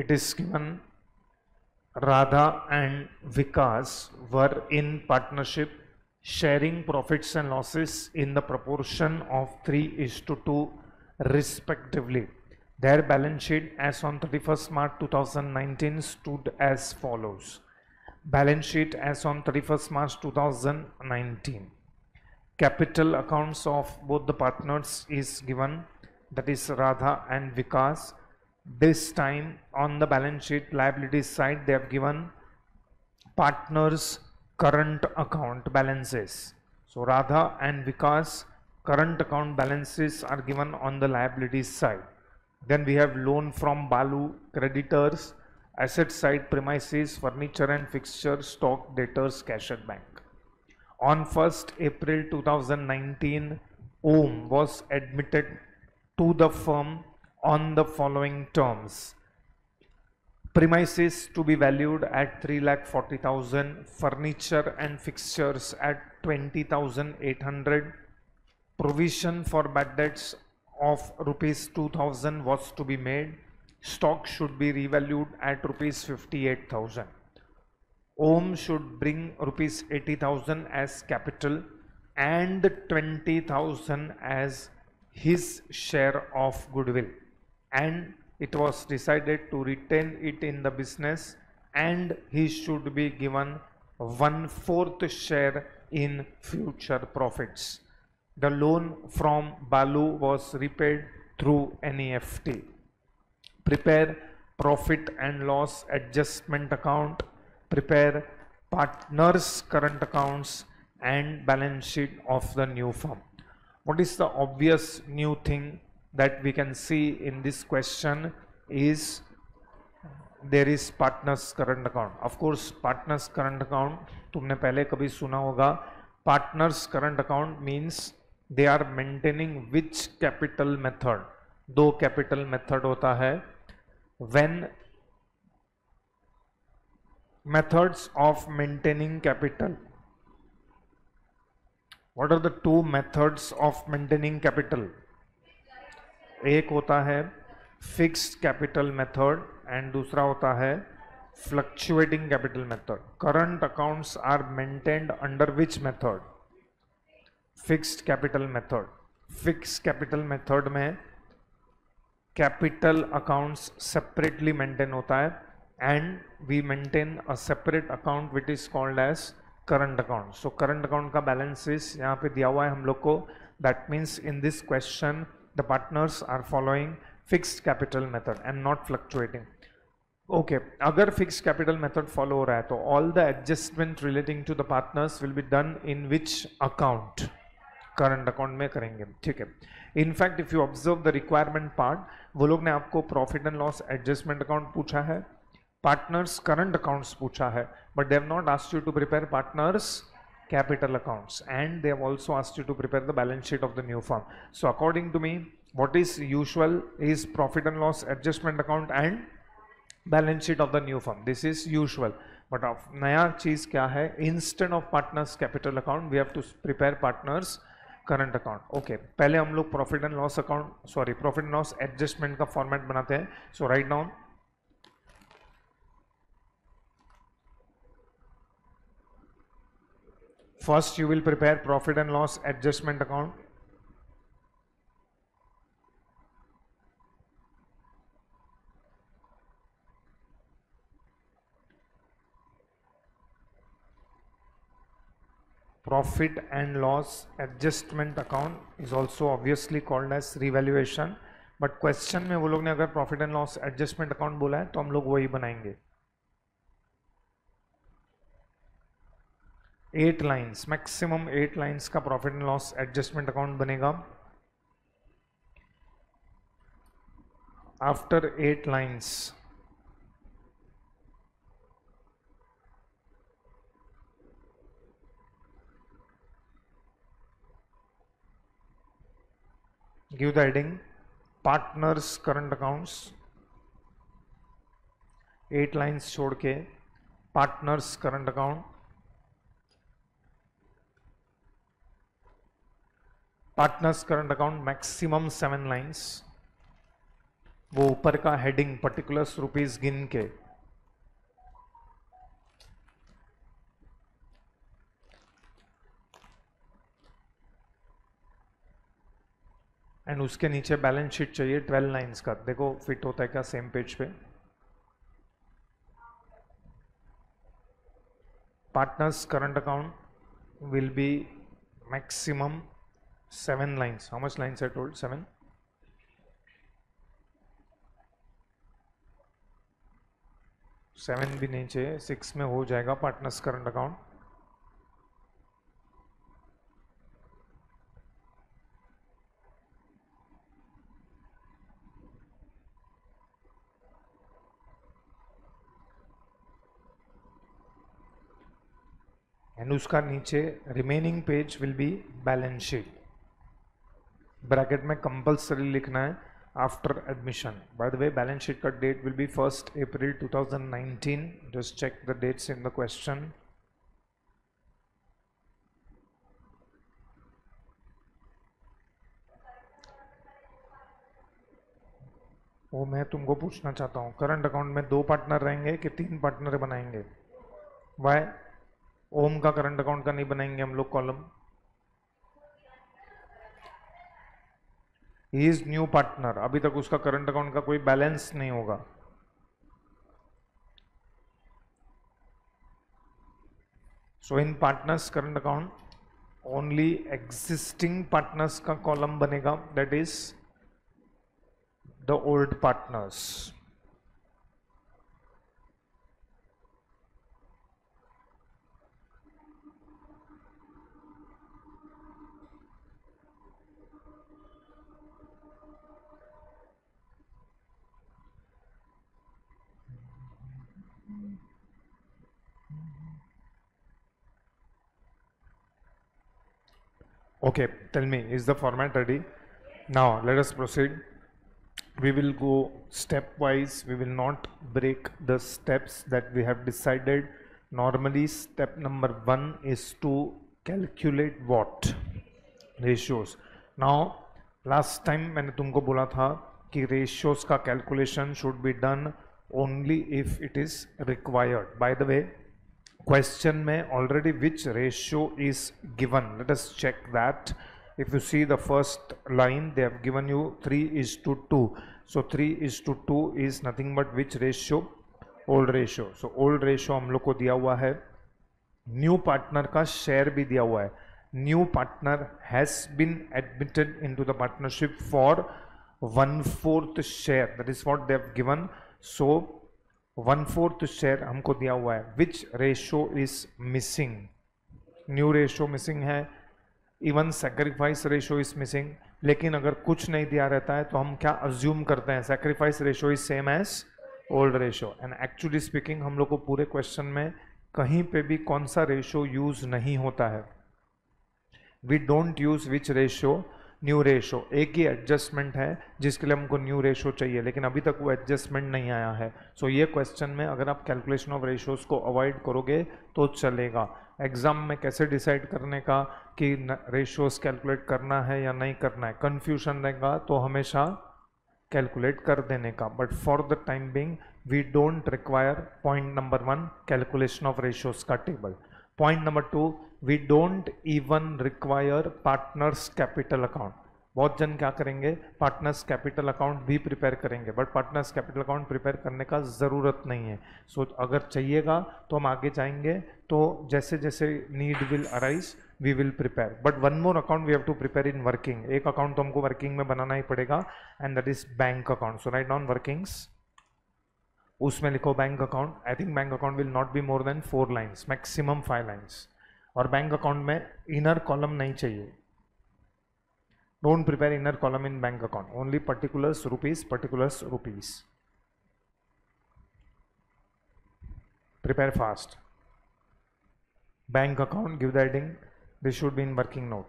It is given Radha and Vikas were in partnership, sharing profits and losses in the proportion of 3:2 respectively. Their balance sheet as on 31st March 2019 stood as follows. Balance sheet as on 31st March 2019. Capital accounts of both the partners is given, that is Radha and Vikas. This time on the balance sheet liability side they have given partners current account balances. So Radha and Vikas current account balances are given on the liability side. Then we have loan from Balu, creditors, asset side premises, furniture and fixture, stock, debtors, cash at bank. On 1st April 2019, Om was admitted to the firm on the following terms. Premises to be valued at 3,40,000, furniture and fixtures at 20,800, provision for bad debts of rupees 2,000 was to be made, stock should be revalued at rupees 58,000. Om should bring rupees 80,000 as capital and 20,000 as his share of goodwill, and it was decided to retain it in the business, and he should be given 1/4 share in future profits. The loan from Balu was repaid through NEFT. Prepare profit and loss adjustment account, prepare partners current accounts and balance sheet of the new firm. What is the obvious new thing that we can see in this question is there is partners current account. Of course partners current account तुमने पहले कभी सुना होगा. Partners current account means they are maintaining which capital method. दो capital method होता है. When methods of maintaining capital, what are the two methods of maintaining capital? एक होता है फिक्स्ड कैपिटल मेथड एंड दूसरा होता है fluctuating capital method. Current accounts are maintained under which method? Fixed capital method. Fixed capital method में capital accounts separately maintain होता है and we maintain a separate account which is called as current account. So current account का balances यहाँ पे दिया हुआ है हम लोग को. That means in this question the partners are following fixed capital method and not fluctuating. Okay, अगर fixed capital method follow हो रहा है तो all the adjustment relating to the partners will be done in which account? current account में करेंगे. ठीक है. In fact if you observe the requirement part, वो लोग ने आपको profit and loss adjustment account पूछा है, partners current accounts पूछा है, but they have not asked you to prepare partners capital accounts, and they have also asked you to prepare the balance sheet of the new firm. So according to me what is usual is profit and loss adjustment account and balance sheet of the new firm. This is usual, but of नया चीज क्या है? Instead of partners capital account we have to prepare partners current account. Okay, पहले हम लोग profit and loss account profit and loss adjustment का format बनाते हैं. So write down first you will prepare profit and loss adjustment account. Profit and loss adjustment account is also obviously called as revaluation, but question में वो लोग ने अगर profit and loss adjustment account बोला है तो हम लोग वही बनाएंगे. 8 लाइन्स, मैक्सिमम 8 लाइन्स का profit and loss adjustment account बनेगा. After 8 lines give the heading partners current accounts. 8 lines छोड़ के partners current account. Partners current account maximum 7 lines. वो ऊपर का हेडिंग पर्टिकुलर्स रुपीस गिन के, एंड उसके नीचे बैलेंस शीट चाहिए 12 लाइंस का। देखो फिट होता है क्या सेम पेज पे। Partners current account will B maximum 7 lines. How much lines I told? 7। 7 भी नहीं चाहिए, 6 में हो जाएगा पार्टनर्स करंट अकाउंट। एंड उसका नीचे remaining page will be balance sheet. Bracket में कंपल्सरी लिखना है after admission. By the way balance sheet का date will be 1 April 2019। Just check the dates in the question. वो मैं तुमको पूछना चाहता हूँ, करंट अकाउंट में 2 पार्टनर रहेंगे कि 3 पार्टनर बनाएंगे? वाई? ओम का करंट अकाउंट का नहीं बनाएंगे हम लोग column? He is new partner, अभी तक उसका करंट अकाउंट का कोई बैलेंस नहीं होगा। So in partners current account only existing partners का कॉलम बनेगा, that is the old partners. Okay, tell me, is the format ready? Now let us proceed. We will go stepwise. We will not break the steps that we have decided. Normally step number 1 is to calculate what? Ratios. Now last time मैंने तुमको बोला था कि ratios का calculation should be done only if it is required. By the way, question में already which ratio is given? Let us check that. If you see the first line, they have given you 3:2. So 3:2 is nothing but which ratio? Old ratio. So old ratio हम लोग को दिया हुआ है। New partner का share भी दिया हुआ है। New partner has been admitted into the partnership for 1/4 share, that is what they have given. So 1/4 share हमको दिया हुआ है। Which ratio is missing? New ratio missing है, even sacrifice ratio is missing. लेकिन अगर कुछ नहीं दिया रहता है तो हम क्या अज्यूम करते हैं? Sacrifice ratio is same as old ratio. And actually speaking हम लोग को पूरे क्वेश्चन में कहीं पे भी कौन सा रेशो यूज नहीं होता है। We don't use which ratio? New ratio. एक ही एडजस्टमेंट है जिसके लिए हमको न्यू रेशो चाहिए, लेकिन अभी तक वो एडजस्टमेंट नहीं आया है। सो ये क्वेश्चन में अगर आप कैलकुलेशन ऑफ रेशोज को अवॉइड करोगे तो चलेगा। एग्जाम में कैसे डिसाइड करने का कि रेशोज कैलकुलेट करना है या नहीं करना है, कंफ्यूजन रहेगा तो हमेशा कैलकुलेट कर देने का। But for the time being we don't require point number 1 calculation of ratios का table. Point number 2, we don't even require partners capital account. बहुत जन क्या करेंगे? पार्टनर्स कैपिटल अकाउंट भी प्रिपेयर करेंगे, but partners capital account prepare करने का ज़रूरत नहीं है। सो अगर चाहिएगा तो हम आगे जाएंगे, तो जैसे जैसे need will arise we will prepare. But one more account we have to prepare in working. एक अकाउंट तो हमको वर्किंग में बनाना ही पड़ेगा, and that is bank account. So write down workings, उसमें लिखो bank account. I think bank account will not be more than 4 lines, maximum 5 lines. और बैंक अकाउंट में इनर कॉलम नहीं चाहिए। Don't prepare inner column in bank account, only particulars rupees, particulars rupees. Prepare fast. Bank account, give the heading, this should be in working note.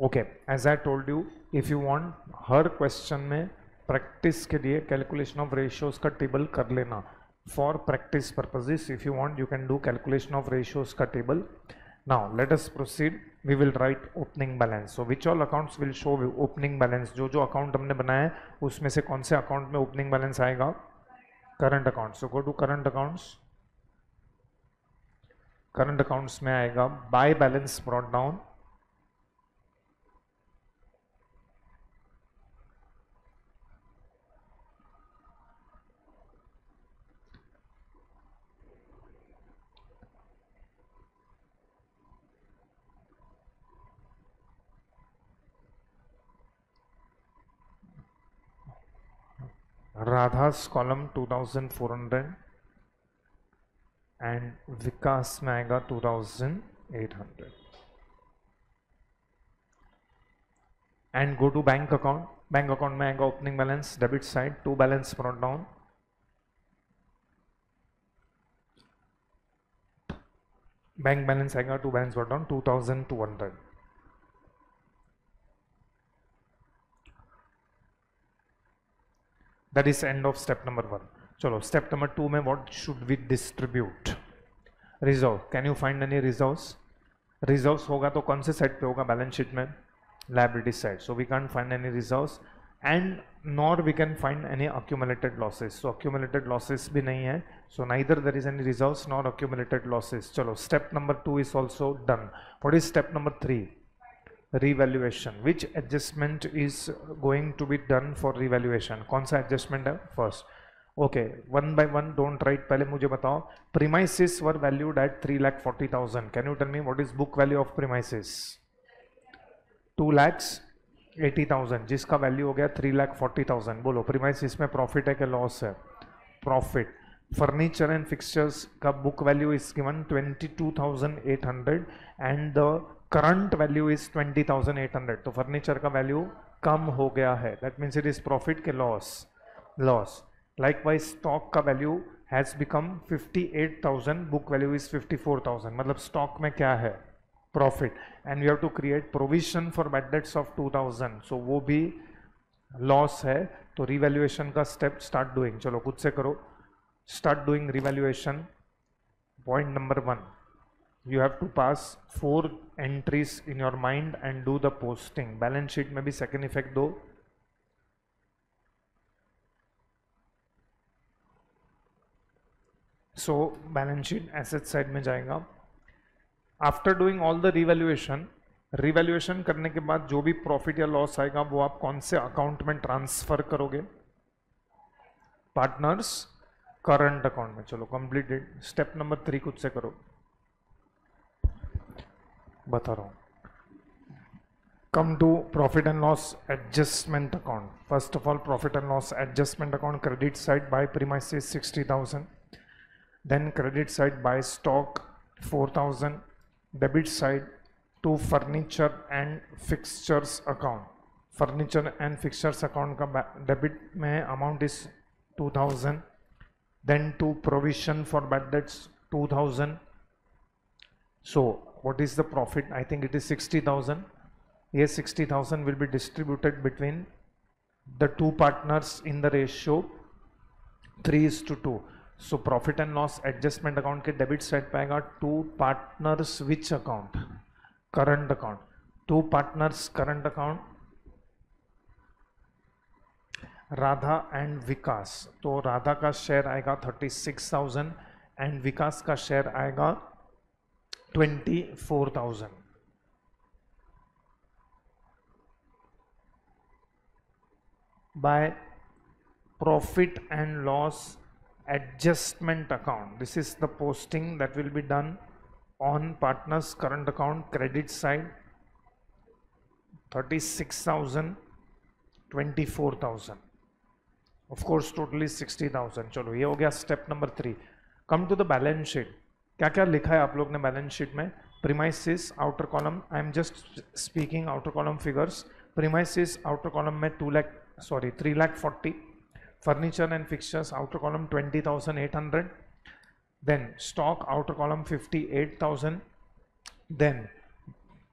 Okay, as I told you, if you want हर question में practice के लिए calculation of ratios का table कर लेना। For practice purposes, if you want you can do calculation of ratios का table. Now let us proceed. We will write opening balance. So which all accounts will show opening balance? जो जो account हमने बनाया है उसमें से कौन से account में opening balance आएगा? Current accounts. So go to current accounts. Current accounts में आएगा buy balance brought down. Radha's column 2400 and Vikas में आएगा 2800. And go to bank account. Bank account में आएगा opening balance debit side, two balance brought down. Bank balance आएगा two balance brought down 2200. That is end of step number 1. चलो step number 2 में what should we distribute? Reserve. Can you find any reserves? Reserves होगा तो कौन से side पे होगा balance sheet में? Liability side. So we can't find any reserves and nor we can find any accumulated losses. So accumulated losses भी नहीं है. So neither there is any reserves nor accumulated losses. चलो step number 2 is also done. What is step number 3? Revaluation. Which adjustment is going to be done for revaluation? कौन सा adjustment है? First. Okay, one by one, don't write. पहले मुझे बताओ. Premises were valued at 3,40,000. Can you tell me what is book value of premises? 2,80,000. जिसका value हो गया 3,40,000. बोलो premises में प्रॉफिट है कि लॉस है? प्रॉफिट. Furniture and fixtures का book value is given 22,800 and the current value is 20,800. तो फर्नीचर का वैल्यू कम हो गया है. That means it is profit के लॉस. लाइकवाइज स्टॉक का value has become 58,000. Book value is 54,000. मतलब स्टॉक में क्या है? Profit. And you have to create provision for bad debts of 2,000. सो वो भी लॉस है. तो रिवैल्यूएशन का स्टेप स्टार्ट डूइंग. चलो खुद से करो. Start doing revaluation. Point number 1, you have to pass 4 entries in your mind and do the posting. Balance sheet में भी सेकेंड इफेक्ट दो. So balance sheet asset side में जाएगा. After doing all the revaluation, revaluation करने के बाद जो भी प्रॉफिट या लॉस आएगा वो आप कौन से अकाउंट में ट्रांसफर करोगे? पार्टनर्स करंट अकाउंट में. चलो कंप्लीटेड. स्टेप नंबर 3 खुद से करो. बता रहा हूँ. Come to profit and loss adjustment account. First of all profit and loss adjustment account. Credit side by premises 60,000. Then credit side by stock 4,000. Debit side to furniture and fixtures account. Furniture and fixtures account का debit में amount is 2,000. Then to provision for bad debts 2,000. So what is the profit? I think it is 60,000. Yes, 60,000 will be distributed between the two partners in the ratio 3:2. So profit and loss adjustment account के debit side पे आएगा two partners which account? Current account. Two partners current account. Radha and Vikas. तो राधा का share आएगा 36,000 and विकास का share आएगा 24,000. By profit and loss adjustment account, this is the posting that will be done on partners current account. Credit side 36,000, 24,000. Of course total is 60,000. चलो ये हो गया step number 3. Come to the balance sheet. क्या क्या लिखा है आप लोग ने बैलेंस शीट में? Premises outer column. I am just speaking outer column figures. Premises outer column में 3,40,000. Furniture and fixtures outer column 20,800. Then stock outer column 58,000. Then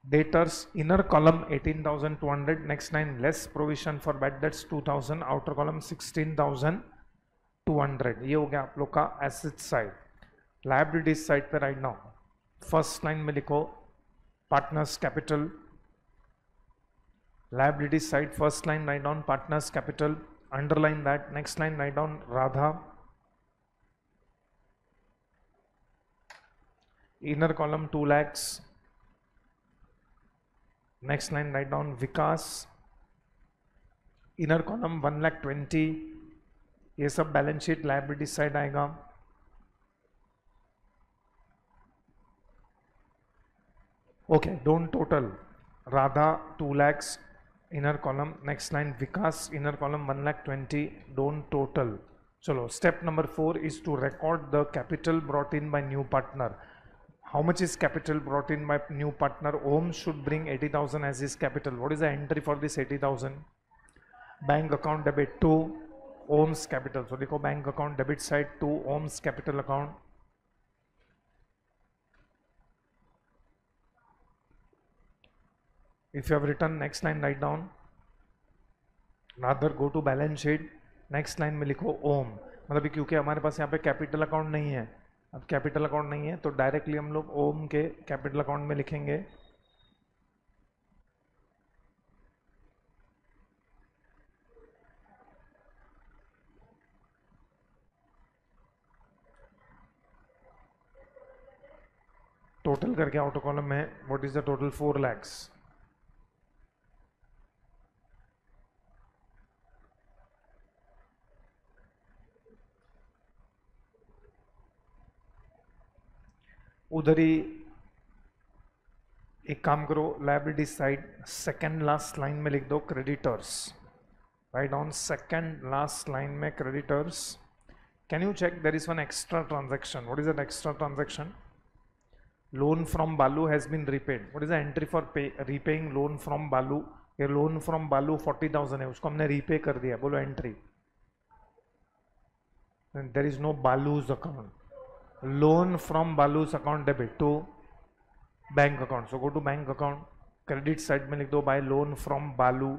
debtors inner column 18,200. Next line less provision for bad debts 2,000. Outer column 16,200. ये हो गया आप लोग का asset side. Liabilities side पे right now first line में लिखो partners capital, liability side, first line write down partners capital, underline that, next line write down Radha, inner column 2 lakhs, next line write down Vikas, inner column 1,20,000, ये सब balance sheet liability side आएगा. Okay, don't total. Radha 2 lakhs, inner column, next line Vikas, inner column 1,20,000, don't total. चलो, step number 4 is to record the capital brought in by new partner. How much is capital brought in by new partner? Om should bring 80,000 as his capital. What is the entry for this 80,000? Bank account debit to Om's capital. So देखो bank account debit side to Om's capital account. If you have written, next line write down. Rather go to balance sheet. Next line में लिखो ओम. मतलब क्योंकि हमारे पास यहाँ पे capital account नहीं है, अब कैपिटल अकाउंट नहीं है तो डायरेक्टली हम लोग ओम के कैपिटल अकाउंट में लिखेंगे. टोटल करके आउटर कॉलम में what is the total? 4 lakhs. उधर ही एक काम करो, liability side second last line में लिख दो creditors. Right down second last line में creditors. Can you check there is one extra transaction? What is that extra transaction? Loan from Balu has been repaid. What is the entry for repaying loan from Balu? ये loan from बालू 40,000 है, उसको हमने repay कर दिया. बोलो entry. There is no Balu's account. Loan from Balu's account debit to bank account. So go to bank account. Credit side में लिख दो by loan from Balu.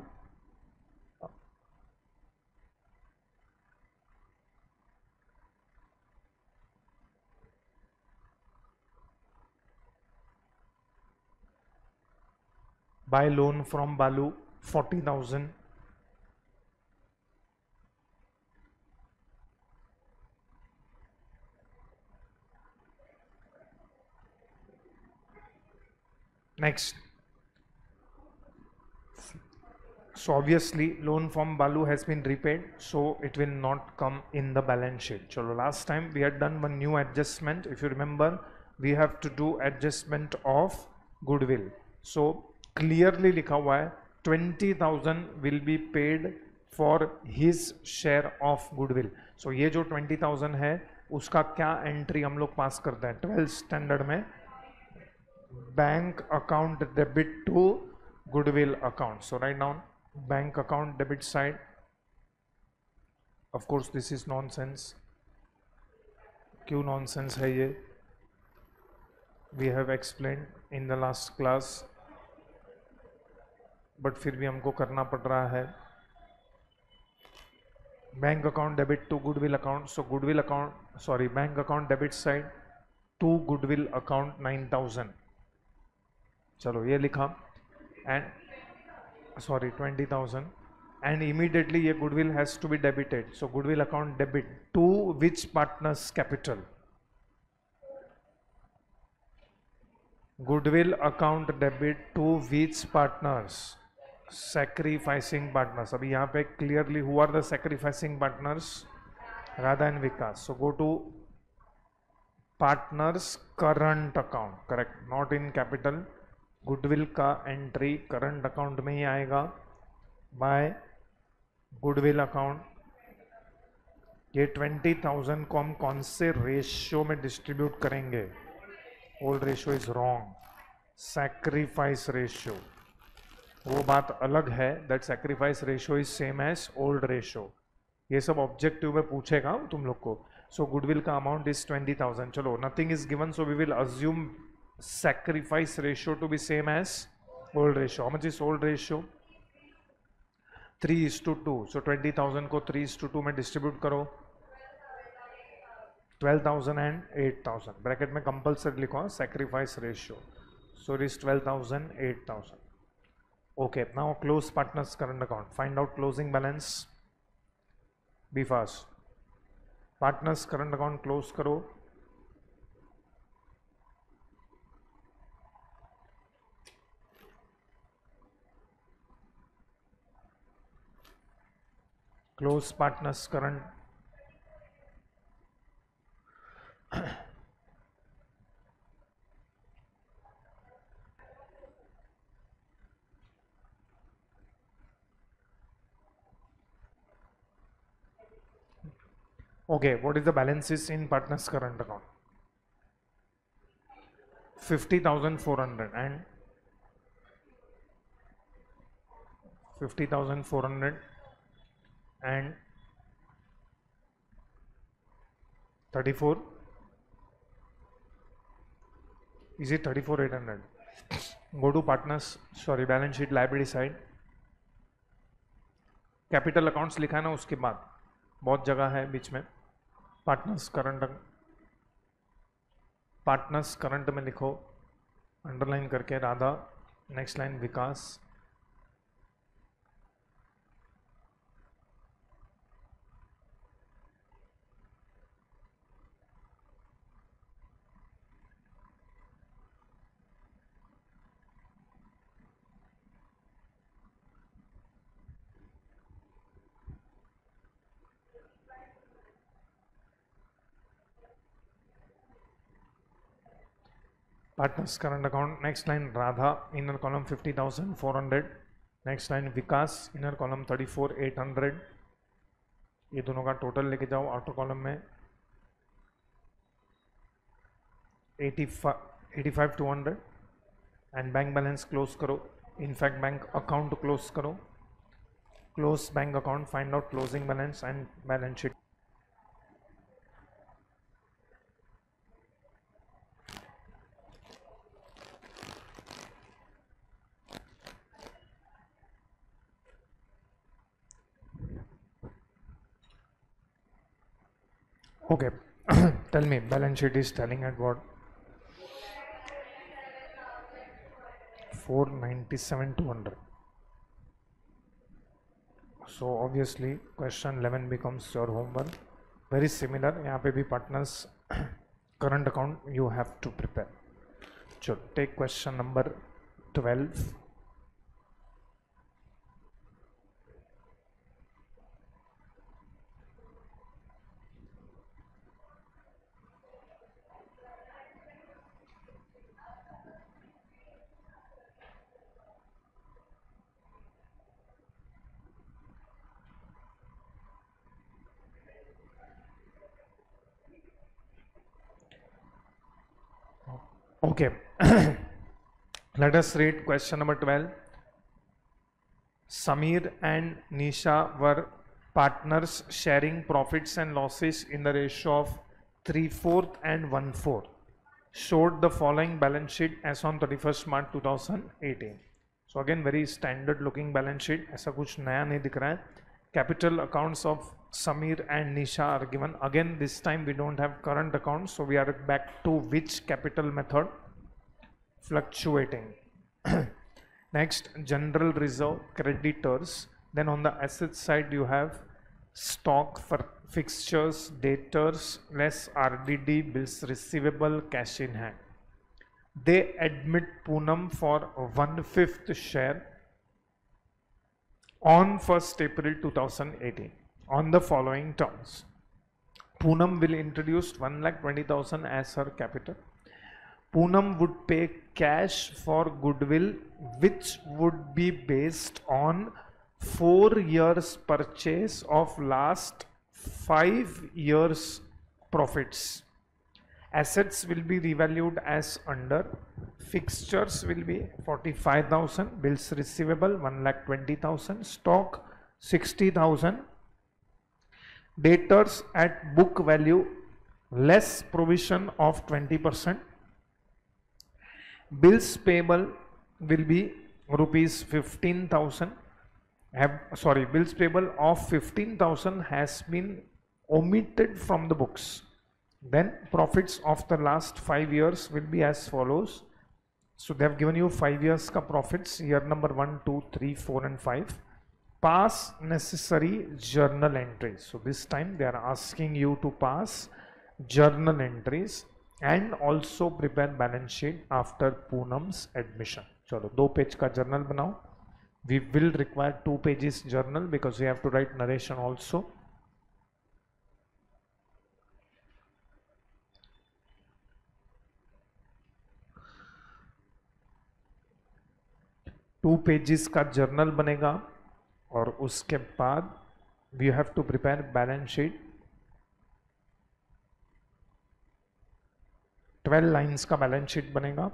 By loan from Balu 40,000. Next, so obviously loan from Balu has been repaid, so it will not come in the balance sheet. Chalo, last time we had done one new adjustment. If you remember, we have to do adjustment of goodwill. So clearly लिखा हुआ है 20,000 will be paid for his share of goodwill. So ये जो 20,000 है उसका क्या entry हम लोग पास करते हैं 12th स्टैंडर्ड में? Bank account debit to goodwill account. So write down bank account debit side. Of course this is nonsense. क्यों nonsense है ये? We have explained in the last class, but फिर भी हमको करना पड़ रहा है. Bank account debit to goodwill account. So goodwill account, sorry, bank account debit side to goodwill account 9,000. चलो ये लिखा एंड सॉरी 20,000 एंड इमीडिएटली ये goodwill has to be debited. So goodwill account debit to which partners capital? Goodwill account debit to which partners? Sacrificing partners. अभी यहाँ पे clearly who are the sacrificing partners? Radha and Vikas. So go to partners current account. Correct, not in capital. Goodwill का entry current account में ही आएगा by goodwill account. ये 20,000 को हम कौन से रेशियो में डिस्ट्रीब्यूट करेंगे? Old ratio is wrong. Sacrifice ratio वो बात अलग है. That sacrifice ratio is same as old ratio. ये सब ऑब्जेक्टिव में पूछेगा तुम लोग को. सो गुडविल का अमाउंट इज 20,000. चलो, nothing is given, so we will assume sacrifice ratio to be same as old ratio. How much is old ratio? 3:2. So 20,000 को 3:2 में डिस्ट्रीब्यूट करो. 12,000 and 8,000 ब्रैकेट में कंपल्सरी लिखो sacrifice ratio. So it is 12,000, 8,000. Okay, now close partner's current account. Find out closing balance. Be fast. Partner's current account close करो. Close partner's current. Okay, what is the balances in partner's current account? 50,400 and 50,400 and 34. Is it 34,800? Go to partners, sorry, balance sheet liability side. Capital accounts लिखा है ना, उसके बाद बहुत जगह है बीच में. पार्टनर्स करंट में लिखो अंडरलाइन करके राधा. नेक्स्ट लाइन विकास. Partners current account. Next line Radha, inner column 50,400. Next line Vikas, inner column 34,800. ये दोनों का टोटल लेके जाओ आउटर कॉलम में. 85,200 एंड बैंक बैलेंस क्लोज करो. इनफैक्ट बैंक अकाउंट क्लोज करो. Close bank account, find out closing balance and balance sheet. Okay, tell me, balance sheet is telling at what? 497,200. So obviously question 11 becomes your homework. Very similar. यहाँ पे भी partners current account you have to prepare. So take question number 12. Okay, let us read question number 12. Samir and Nisha were partners sharing profits and losses in the ratio of 3/4 and 1/4. Showed the following balance sheet as on 31st March 2018. So again very standard looking balance sheet. ऐसा कुछ नया नहीं दिख रहा है. Capital accounts of Samir and Nisha are given. Again this time we don't have current accounts, so we are back to which capital method? Fluctuating. Next, general reserve, creditors. Then on the asset side you have stock for fixtures, debtors, less RDD, bills receivable, cash in hand. They admit Poonam for 1/5 share on 1st April 2018 on the following terms. Poonam will introduce 1,20,000 as her capital. Poonam would pay cash for goodwill, which would be based on 4 years purchase of last 5 years profits. Assets will be revalued as under. Fixtures will be 45,000, bills receivable 1,20,000, stock 60,000, debtors at book value less provision of 20%. Bills payable will be rupees 15,000. Bills payable of 15,000 has been omitted from the books. Then profits of the last 5 years will be as follows. So they have given you 5 years का profits, year number 1, 2, 3, 4 and 5. Pass necessary journal entries. So this time they are asking you to pass journal entries and also prepare balance sheet after Poonam's admission. चलो 2 page का journal बनाओ. We will require 2 pages journal because we have to write narration also. Two pages का journal बनेगा और उसके बाद we have to prepare balance sheet. 12 lines का balance sheet बनेगा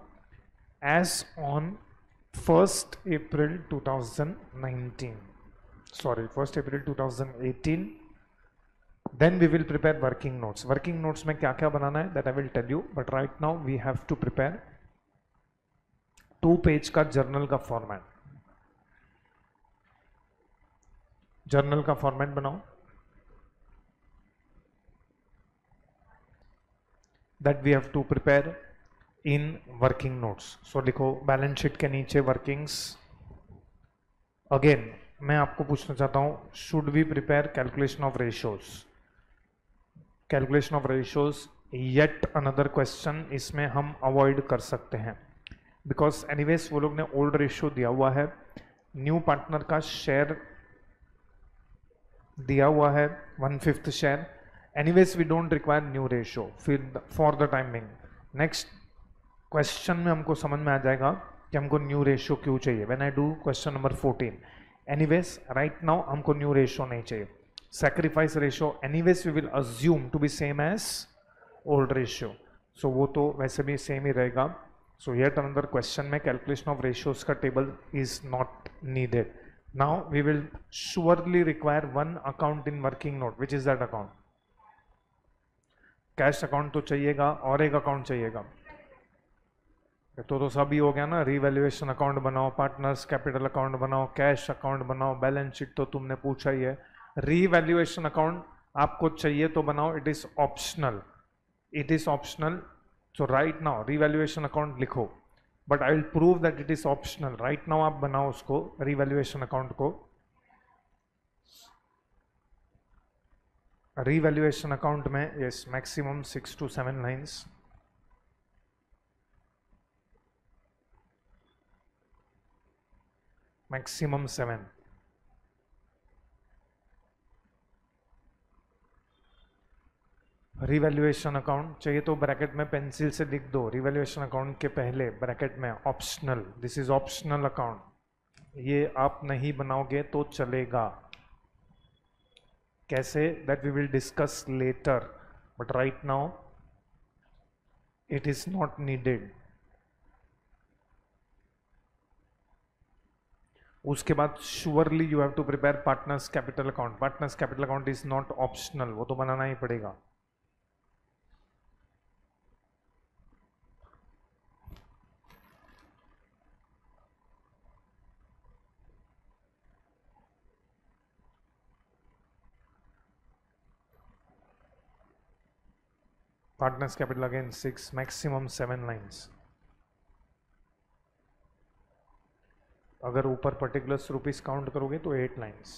as on 1st April 2019, sorry 1st April 2018. Then we will prepare working notes. Working notes में क्या क्या बनाना है that I will tell you, but right now we have to prepare 2 page का journal का format. Journal का format बनाओ that we have to prepare in working notes. सो लिखो बैलेंस शीट के नीचे वर्किंग्स. अगेन मैं आपको पूछना चाहता हूं, should we prepare calculation of ratios? Calculation of ratios yet another question इसमें हम अवॉइड कर सकते हैं बिकॉज एनीवेज वो लोग ने ओल्ड रेशियो दिया हुआ है, न्यू पार्टनर का शेयर दिया हुआ है 1/5 share. Anyways we don't require new ratio for the timing. Next question में हमको समझ में आ जाएगा कि हमको न्यू रेशियो क्यों चाहिए when I do question number 14. Anyways right now हमको न्यू रेशियो नहीं चाहिए. Sacrifice ratio anyways we will assume to be same as old ratio, so वो तो वैसे भी सेम ही रहेगा. So yet another question में calculation of ratios का table is not needed. Now we will surely require one account in working note. Which is that account? Cash account तो चाहिएगा और एक account चाहिएगा. तो सभी हो गया ना. Revaluation account बनाओ, partners capital account बनाओ, cash account बनाओ, balance sheet तो तुमने पूछा ही है. Revaluation account आपको चाहिए तो बनाओ. It is optional. It is optional. So right now revaluation account लिखो, but I will prove that it is optional. Right now आप बनाओ उसको revaluation account को. Revaluation account में yes maximum 6 to 7 lines. Maximum 7. Revaluation account चाहिए तो bracket में pencil से लिख दो. रिवैल्यूएशन अकाउंट के पहले ब्रैकेट में optional. This is optional account. ये आप नहीं बनाओगे तो चलेगा. कैसे that we will discuss later, but right now it is not needed. उसके बाद surely you have to prepare partners capital account. Partners capital account is not optional, वो तो बनाना ही पड़ेगा. Partners capital again 6, maximum 7 lines. अगर ऊपर particulars rupees count करोगे तो 8 लाइन्स.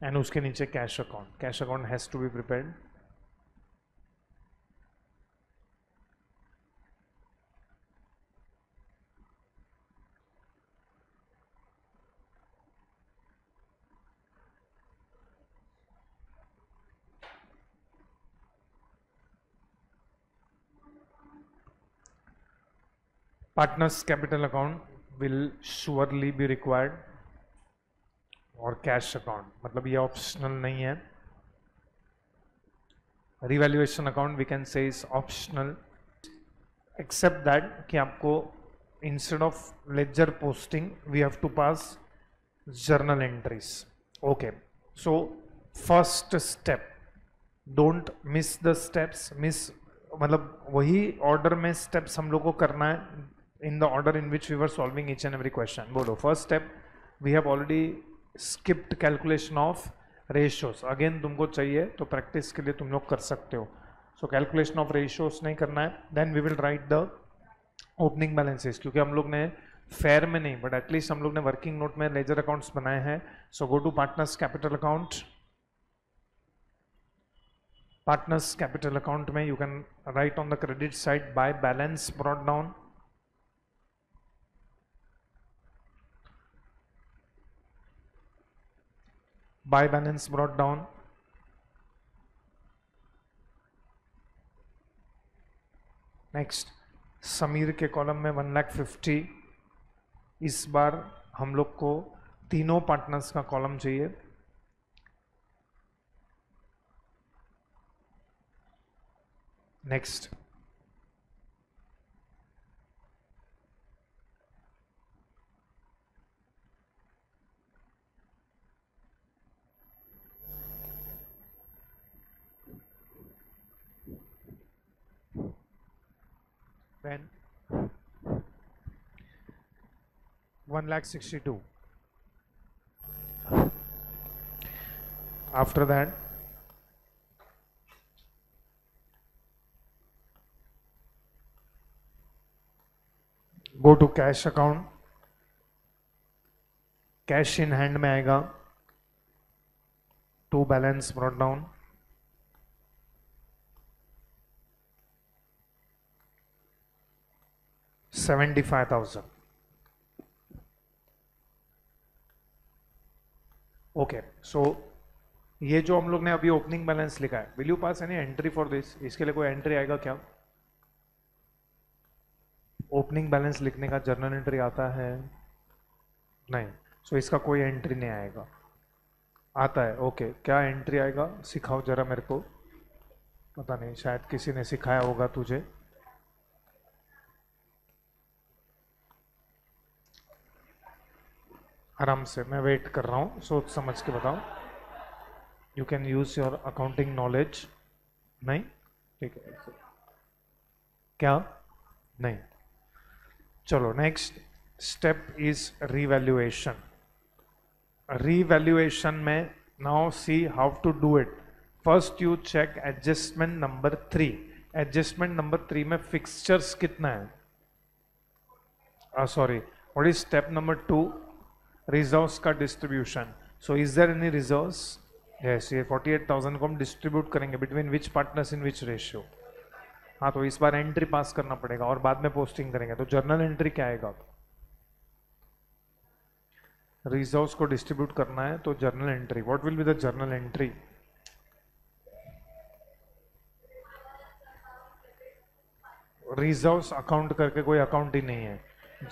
एंड उसके नीचे cash account. Cash account has to be prepared. Partners capital account will surely be required. और कैश अकाउंट मतलब ये ऑप्शनल नहीं है. Revaluation account we can say is optional except that कि आपको instead of ledger posting we have to pass journal entries. Okay, so first step, don't miss the steps. Miss मतलब वही order में steps हम लोग को करना है in the order in which we were solving each and every question. बोलो. first step we have already skipped calculation of ratios. again तुमको चाहिए तो प्रैक्टिस के लिए तुम लोग कर सकते हो. so calculation of ratios नहीं करना है. then we will write the opening balances, क्योंकि हम लोग ने फेयर में नहीं बट एटलीस्ट हम लोग ने वर्किंग नोट में लेजर अकाउंट्स बनाए हैं. So go to partners capital account. Partners capital account में you can write on the credit side by balance brought down. By balance brought down. Next Sameer के column में 1,50,000. इस बार हम लोग को तीनों पार्टनर्स का कॉलम चाहिए. Next then 1,62,000. After that go to cash account. Cash in hand में आएगा. To balance brought down. $75,000. Okay, so ये जो हम लोग ने अभी ओपनिंग बैलेंस लिखा है, will you pass any entry for this? इसके लिए कोई एंट्री आएगा क्या? ओपनिंग बैलेंस लिखने का जर्नल एंट्री आता है? नहीं. सो इसका कोई एंट्री नहीं आएगा. आता है? ओके. क्या एंट्री आएगा सिखाओ जरा मेरे को. पता नहीं, शायद किसी ने सिखाया होगा तुझे. आराम से, मैं वेट कर रहा हूँ, सोच समझ के बताओ. You can use your accounting knowledge. नहीं? ठीक है. क्या? नहीं. चलो next step is revaluation. Revaluation में now see how to do it. First you check adjustment number 3. Adjustment number 3 में फिक्सचर्स कितना है? Sorry, what is step number 2? Reserves का distribution. So is there any reserves? Yes, ये 48,000 को हम distribute करेंगे between which partners in which ratio. हाँ, तो इस बार एंट्री पास करना पड़ेगा और बाद में पोस्टिंग करेंगे. तो जर्नल एंट्री क्या आएगा? रिजर्व्स को डिस्ट्रीब्यूट करना है तो journal entry. What will be the journal entry? Reserves account करके कोई अकाउंट ही नहीं है.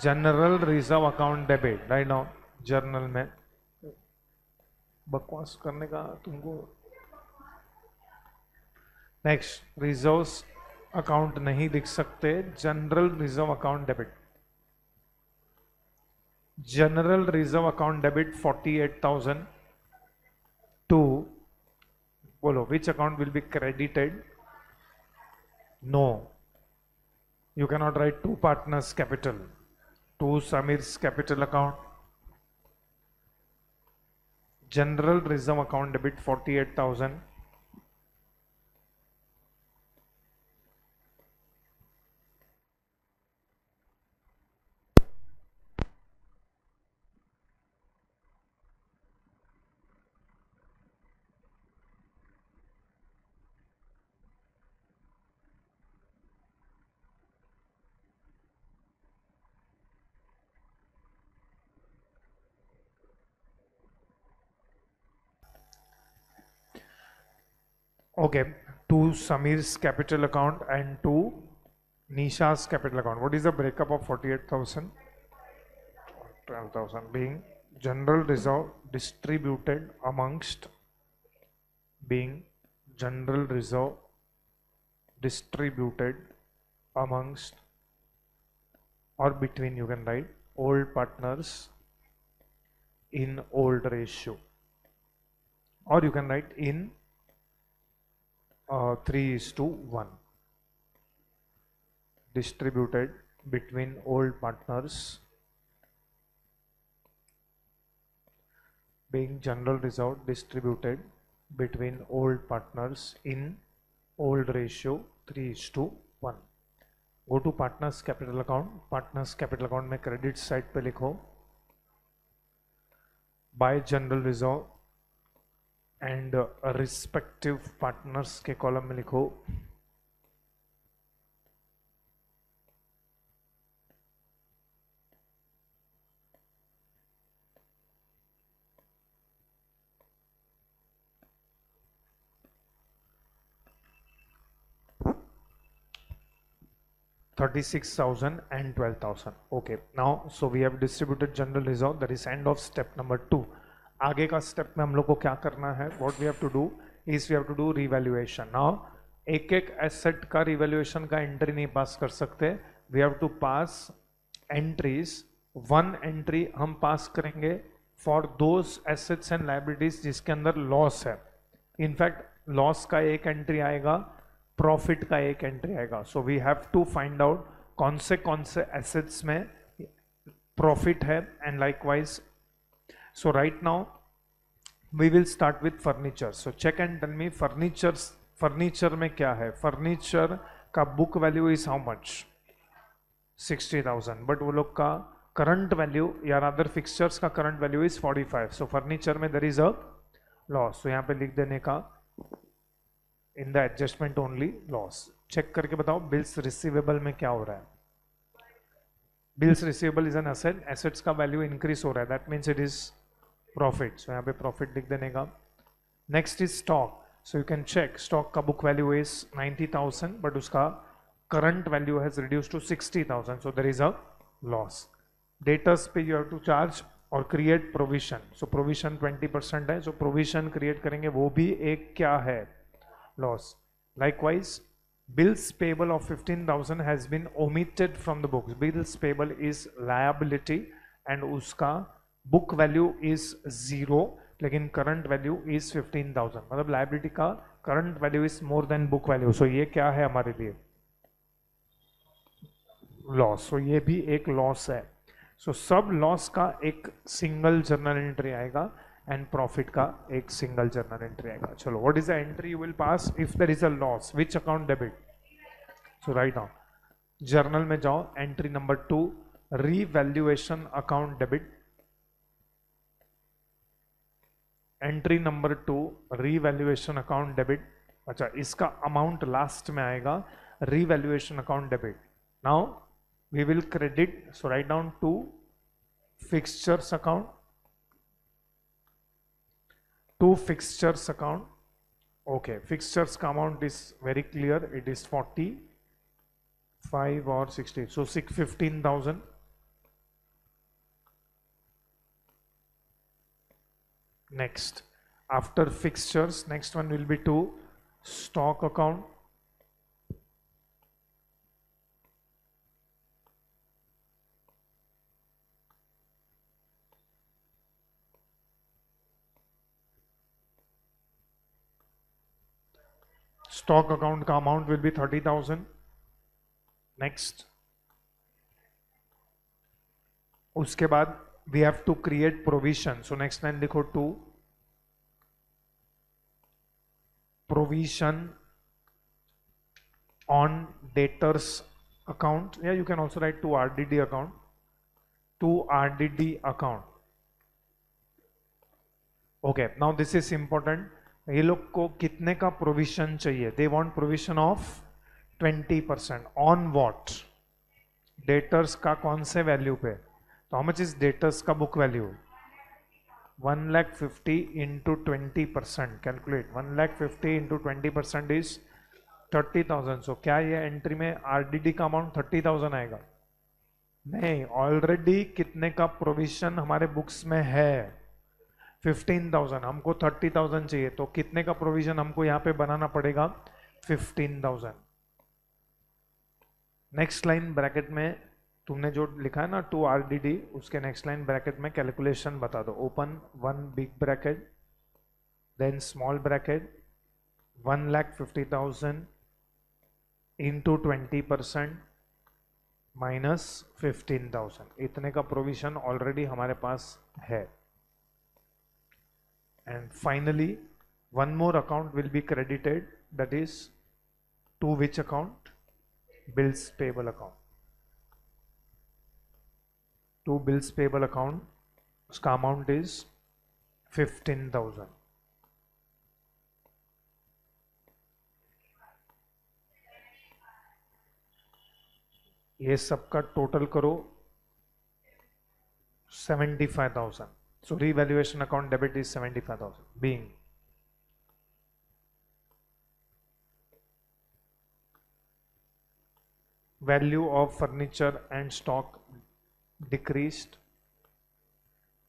General reserve account debit. Right now journal में बकवास करने का तुमको. नेक्स्ट, रिजर्व्स अकाउंट नहीं लिख सकते. General reserve account debit. General reserve account debit 48,000 to, बोलो which account will be credited? No, you cannot write two partners capital. To Samir's capital account. General reserve account debit 48,000. Okay, to Samir's capital account and to Nisha's capital account. What is the breakup of 48,000? 12,000 being general reserve distributed amongst, being general reserve distributed amongst or between, you can write old partners in old ratio, or you can write in 3:1, distributed between old partners, being general reserve distributed between old partners in old ratio 3:1. Go to partners capital account, partners capital account में credit side पे लिखो by general reserve and respective partners के column में लिखो $36,000 and $12,000. Okay, now so we have distributed general reserve. That is end of step number 2. आगे का step में हम लोग को क्या करना है? What we have to do is we have to do revaluation. Now एक एक एसेट का रिवैल्यूएशन का एंट्री नहीं पास कर सकते. We have to pass entries. One entry हम पास करेंगे for those assets and liabilities जिसके अंदर लॉस है. इनफैक्ट लॉस का एक एंट्री आएगा, प्रॉफिट का एक एंट्री आएगा. So we have to find out कौन से एसेट्स में प्रॉफिट है and likewise. So right now we will start with furniture. So check and tell me furniture में क्या है. फर्नीचर का book value is how much? 60,000. But वो लोग का करंट वैल्यू या अदर फिक्सचर्स का current value is 45. So furniture में देयर इज अ लॉस. तो यहाँ पे लिख देने का इन the adjustment only loss. Check करके बताओ बिल्स रिसीवेबल में क्या हो रहा है. Bills receivable is an asset. Assets का वैल्यू इंक्रीज हो रहा है, that means it is profit. So यहाँ पे प्रॉफिट लिख देने का. Next is stock. So you can check stock का बुक वैल्यू इज 90,000 बट उसका current value has reduce to 60,000. So there is a loss. Debtors पे यू हैव टू चार्ज और create provision. So provision 20% है. So provision create करेंगे, वो भी एक क्या है? Loss. Likewise, bills payable of 15,000 has been omitted from the books. Bills payable is liability and उसका book value is 0, लेकिन current value is 15,000. मतलब liability का current value is more than book value. So ये क्या है हमारे लिए? Loss. So ये भी एक loss है. So सब loss का एक single journal entry आएगा एंड प्रॉफिट का एक सिंगल जर्नल एंट्री आएगा. चलो, what is the entry you will pass if there is a loss? Which account debit? So right now journal में जाओ, entry number 2 revaluation account debit. Entry number 2 revaluation account debit. अच्छा, इसका amount last में आएगा, revaluation account debit. Now we will credit. So write down to fixtures account, to fixtures account. Okay, fixtures का amount is very clear, it is 45 or 60. So 15,000. Next, after fixtures, next one will be to stock account. Stock account का amount will be 30,000. Next, उसके बाद we have to create provision. So next line लिखो to provision on debtors account, या you can also write to RDD account. To RDD account. Okay, now this is important. ये लोग को कितने का provision चाहिए? They want provision of 20%. On what? Debtors का कौन से वैल्यू पे? तो हाउ मच इज डेटर्स का book value? 1,50,000 into 20%. Calculate. 1,50,000 into 20% is 30,000. सो क्या ये एंट्री में आरडीडी का अमाउंट 30,000 आएगा? नहीं, ऑलरेडी कितने का प्रोविजन हमारे बुक्स में है? 15,000. हमको 30,000 चाहिए, तो कितने का प्रोविजन हमको यहाँ पे बनाना पड़ेगा? 15,000. नेक्स्ट लाइन ब्रैकेट में तुमने जो लिखा है ना टू आरडीडी, उसके नेक्स्ट लाइन ब्रैकेट में कैलकुलेशन बता दो. Open one big bracket, then small bracket, 1,50,000 into 20% minus 15,000. इतने का प्रोविजन ऑलरेडी हमारे पास है. And finally, one more account will be credited, that is to which account? bills payable account. To bills payable account, उसका amount is 15,000. ये सबका total करो 75,000. So revaluation account debit is 75,000 being value of furniture and stock decreased,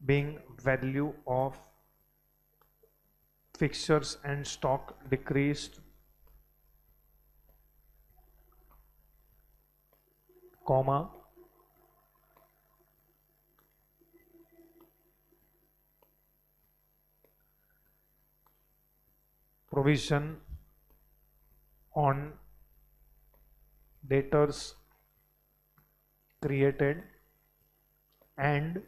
being value of fixtures and stock decreased, comma, provision on debtors created and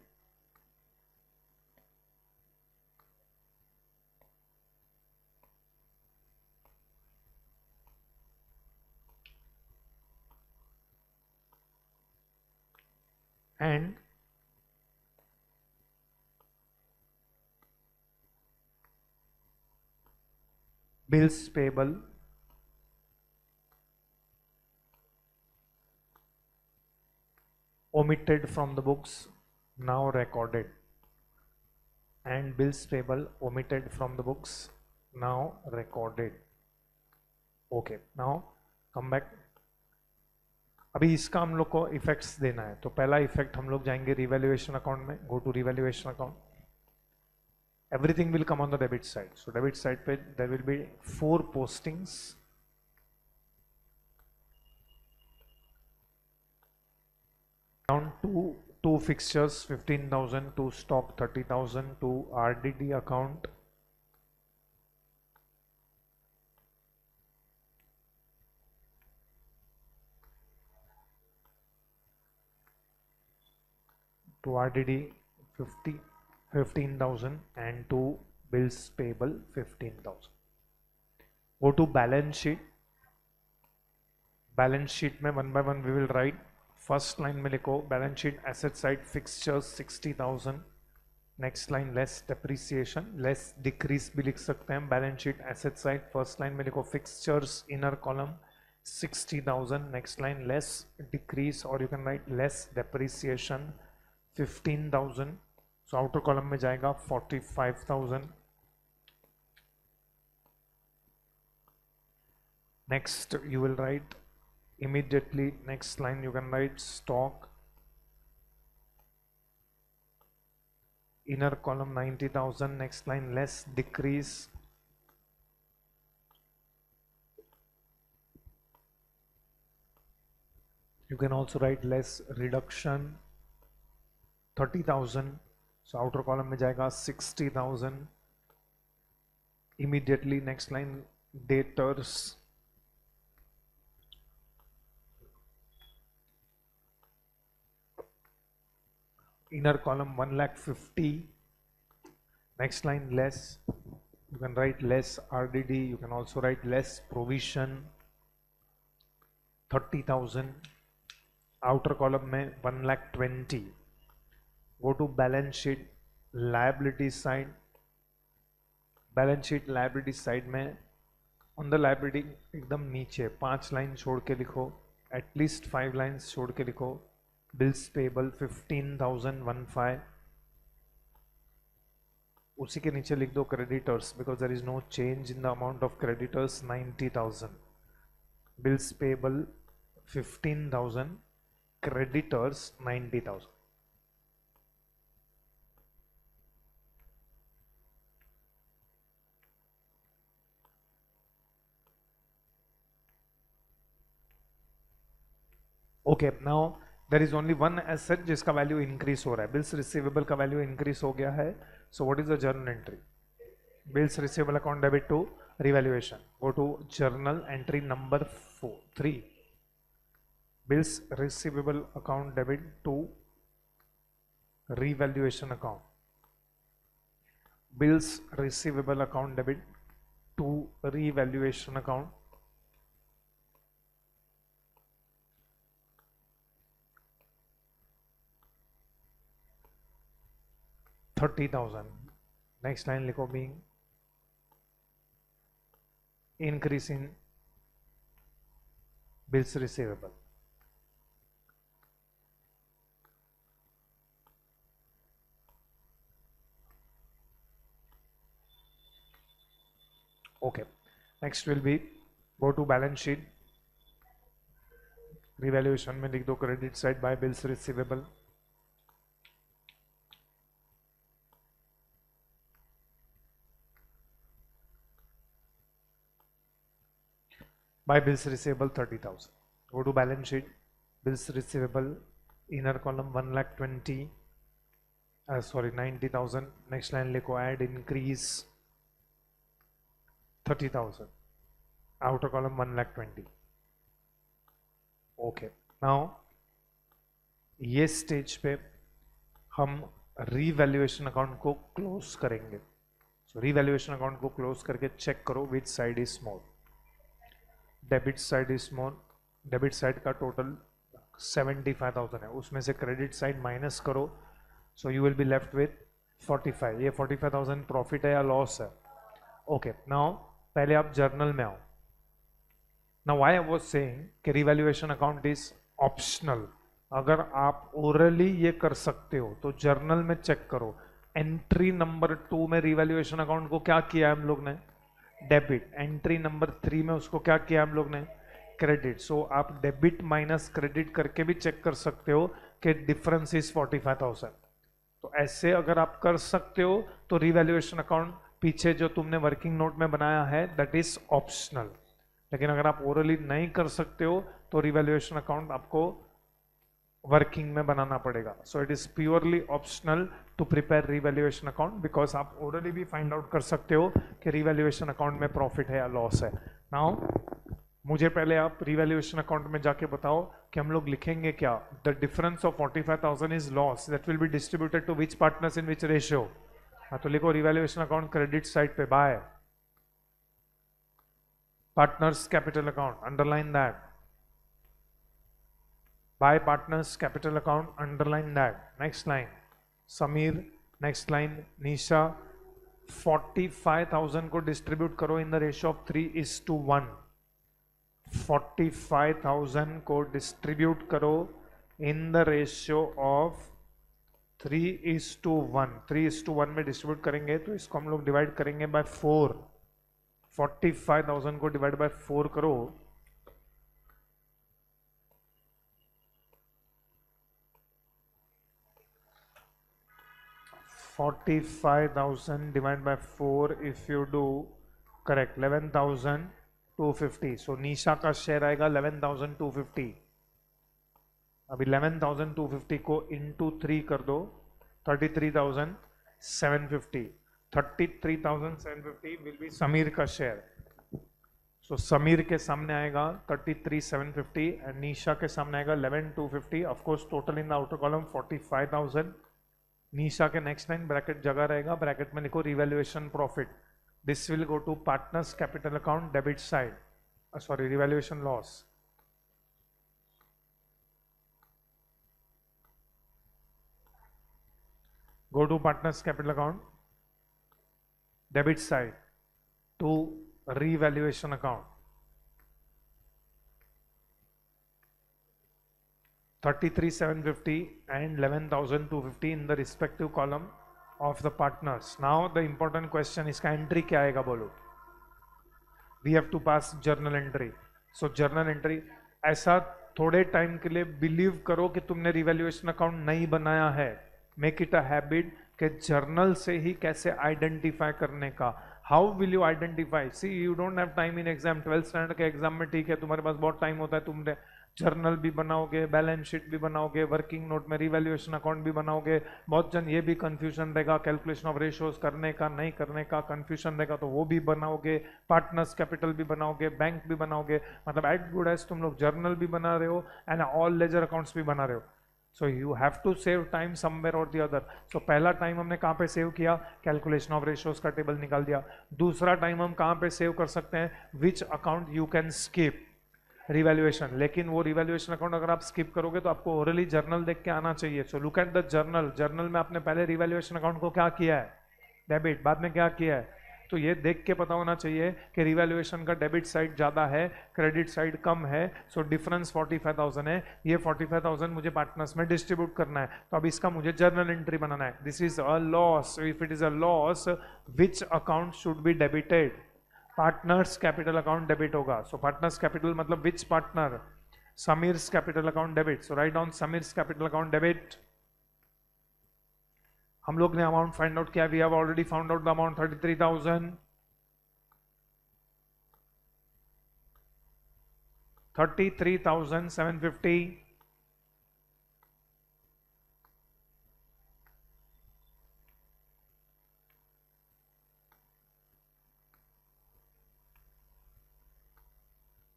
bills payable omitted from the books now recorded, and bills payable omitted from the books now recorded. Okay, now come back. अभी इसका हम लोग को effects देना है, तो पहला effect हम लोग जाएंगे रिवैल्यूएशन अकाउंट में. Go to revaluation account. Everything will come on the debit side. So debit side पे there will be 4 postings. Down two fixtures 15,000, to stock 30,000, to RDD account to RDD 15,000 and to bills payable 15,000. Go to balance sheet. Balance sheet में one by one we will write. First line में लिखो balance sheet asset side fixtures 60,000. Next line less depreciation, less decrease भी लिख सकते हैं. Balance sheet asset side first line में लिखो fixtures inner column 60,000. Next line less decrease और you can write less depreciation 15,000. So outer column में जाएगा 45,000. Next you will write immediately next line you can write stock inner column 90,000. next line less decrease you can also write less reduction 30,000. so outer column में जाएगा 60,000. immediately next line debtors inner column 1,50,000. next line less, you can write less RDD, you can also write less provision 30,000. outer column में 1,20,000. go to balance sheet liability side. balance sheet liability side में on the liability एकदम नीचे 5 line छोड़ के लिखो, at least 5 lines छोड़ के लिखो. bills payable 15,015. उसी के नीचे लिख दो creditors because there is no change in the amount of creditors 90,000. bills payable 15,000, creditors 90,000. okay, now there is only one asset जिसका वैल्यू इंक्रीज हो रहा है. बिल्स रिसीवेबल का वैल्यू इंक्रीज हो गया है. So what is the journal entry? Bills receivable account debit to revaluation. Go to journal entry number 3. Bills receivable account debit to revaluation account. Bills receivable account debit to revaluation account. 30,000. Next line लिखो being increase in bills receivable. Okay, next will be go to balance sheet. Revaluation में लिख दो credit side bye bills receivable. By bills receivable 30,000. Go to balance sheet. Bills receivable inner column 1,20,000. Sorry 90,000. Next line लिखो add increase 30,000. Outer column 1,20,000. Okay. Now ये stage पे हम revaluation account को close करेंगे. सो revaluation account को close करके check करो which side is small. Debit side is small. Debit side का टोटल 75,000 है, उसमें से क्रेडिट साइड माइनस करो. So you will be left with 45. ये 45,000 प्रॉफिट है या लॉस है? ओके. नाउ पहले आप जर्नल में आओ. Now why I was saying कि रिवैल्यूएशन अकाउंट इज ऑप्शनल. अगर आप ओरली ये कर सकते हो तो जर्नल में चेक करो. एंट्री नंबर 2 में रिवैल्यूएशन अकाउंट को क्या किया हम लोग ने? डेबिट. एंट्री नंबर 3 में उसको क्या किया हम लोग ने? क्रेडिट. सो आप डेबिट माइनस क्रेडिट करके भी चेक कर सकते हो कि डिफरेंस इज 45,000. तो ऐसे अगर आप कर सकते हो तो रिवैल्यूएशन अकाउंट पीछे जो तुमने वर्किंग नोट में बनाया है दैट इज ऑप्शनल. लेकिन अगर आप ओरली नहीं कर सकते हो तो रिवैल्यूएशन अकाउंट आपको वर्किंग में बनाना पड़ेगा. So it is purely optional to prepare revaluation account because आप ओरली भी फाइंड आउट कर सकते हो कि रिवैल्यूएशन अकाउंट में प्रॉफिट है या लॉस है. नाउ मुझे पहले आप रिवैल्यूएशन अकाउंट में जाके बताओ कि हम लोग लिखेंगे क्या. The difference of 45,000 is loss that will be distributed to which partners in which ratio. हाँ तो लिखो रिवैल्यूएशन अकाउंट क्रेडिट साइड पे by partners capital account, underline that. By partners capital account, underline that. Next line Samir. Next line Nisha. 45,000 को distribute करो in the ratio of 3:1. 45,000 को distribute करो in the ratio of 3:1. 3:1 में distribute करेंगे तो इसको हम लोग डिवाइड करेंगे बाय 4. 45,000 को डिवाइड बाय 4 करो. $45,000 divided by 4 if you do correct 11,250. सो निशा का शेयर आएगा 11,250. अब 11,250 को इंटू 3 कर दो 33,750. 33,750 विल बी समीर का शेयर. सो समीर के सामने आएगा 33,750 एंड निशा के सामने आएगा 11,250. Of course total in the outer column 45,000. Nisha के नेक्स्ट लाइन ब्रैकेट जगह रहेगा, ब्रैकेट में लिखो revaluation profit. This will go to partners capital account debit side. Sorry revaluation loss. Go to partners capital account debit side to revaluation account. 33,750 and 11,250 in the respective column of the partners. Now the important question is का entry क्या आएगा बोलो. We have to pass journal entry. So journal entry ऐसा थोड़े time के लिए believe करो कि तुमने रिवैल्यूएशन अकाउंट नहीं बनाया है. मेक इट अ हैबिट कि जर्नल से ही कैसे आइडेंटिफाई करने का. How will you identify? See you don't have time in exam. 12th standard के एग्जाम में ठीक है तुम्हारे पास बहुत टाइम होता है, तुमने जर्नल भी बनाओगे, बैलेंस शीट भी बनाओगे, वर्किंग नोट में रिवैल्यूएशन अकाउंट भी बनाओगे. बहुत जन ये भी कंफ्यूजन रहेगा कैलकुलेशन ऑफ रेशियोज करने का नहीं करने का कंफ्यूजन रहेगा तो वो भी बनाओगे. पार्टनर्स कैपिटल भी बनाओगे, बैंक भी बनाओगे. मतलब एट गुड एज तुम लोग जर्नल भी बना रहे हो एंड ऑल लेजर अकाउंट्स भी बना रहे हो. So you have to save time somewhere और द अदर. सो पहला टाइम हमने कहाँ पे सेव किया? कैलकुलेशन ऑफ रेशियोज का टेबल निकाल दिया. दूसरा टाइम हम कहाँ पे सेव कर सकते हैं? Which account you can skip. Revaluation, लेकिन वो रिवैल्यूएशन अकाउंट अगर आप स्किप करोगे तो आपको ओरली जर्नल देख के आना चाहिए। So look at the journal, journal में आपने पहले रिवैल्यूएशन अकाउंट को क्या किया है, डेबिट, बाद में क्या किया है, तो ये देख के पता होना चाहिए कि रिवैल्यूएशन का डेबिट साइड ज्यादा है, क्रेडिट साइड कम है, सो डिफरेंस 45,000 है, ये 45,000 मुझे पार्टनर्स में डिस्ट्रीब्यूट करना है, तो अब इसका मुझे जर्नल एंट्री बनाना है। This is a loss, if it is a loss which account should be debited, partners capital account debit होगा। सो पार्टनर्स कैपिटल मतलब which partner, Sameer's capital account debit, so write down Sameer's capital account debit. हम लोग ने amount find out किया, we have already found out the amount 33,000, 33,750,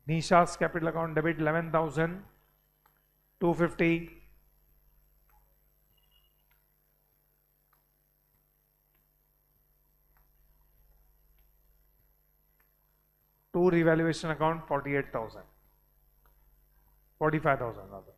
Nisha's capital account debit 11,250, to revaluation account 48,000, 45,000 rather.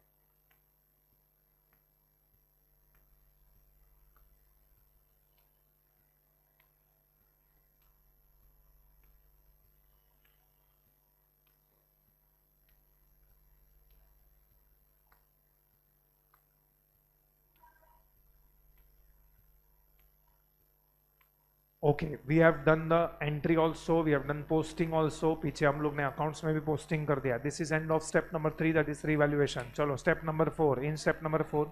Okay, we have done the entry also, we have done posting also, पीछे हम लोग ने accounts में भी posting कर दिया। This is end of step number 3, that is revaluation. चलो step number 4, in step number 4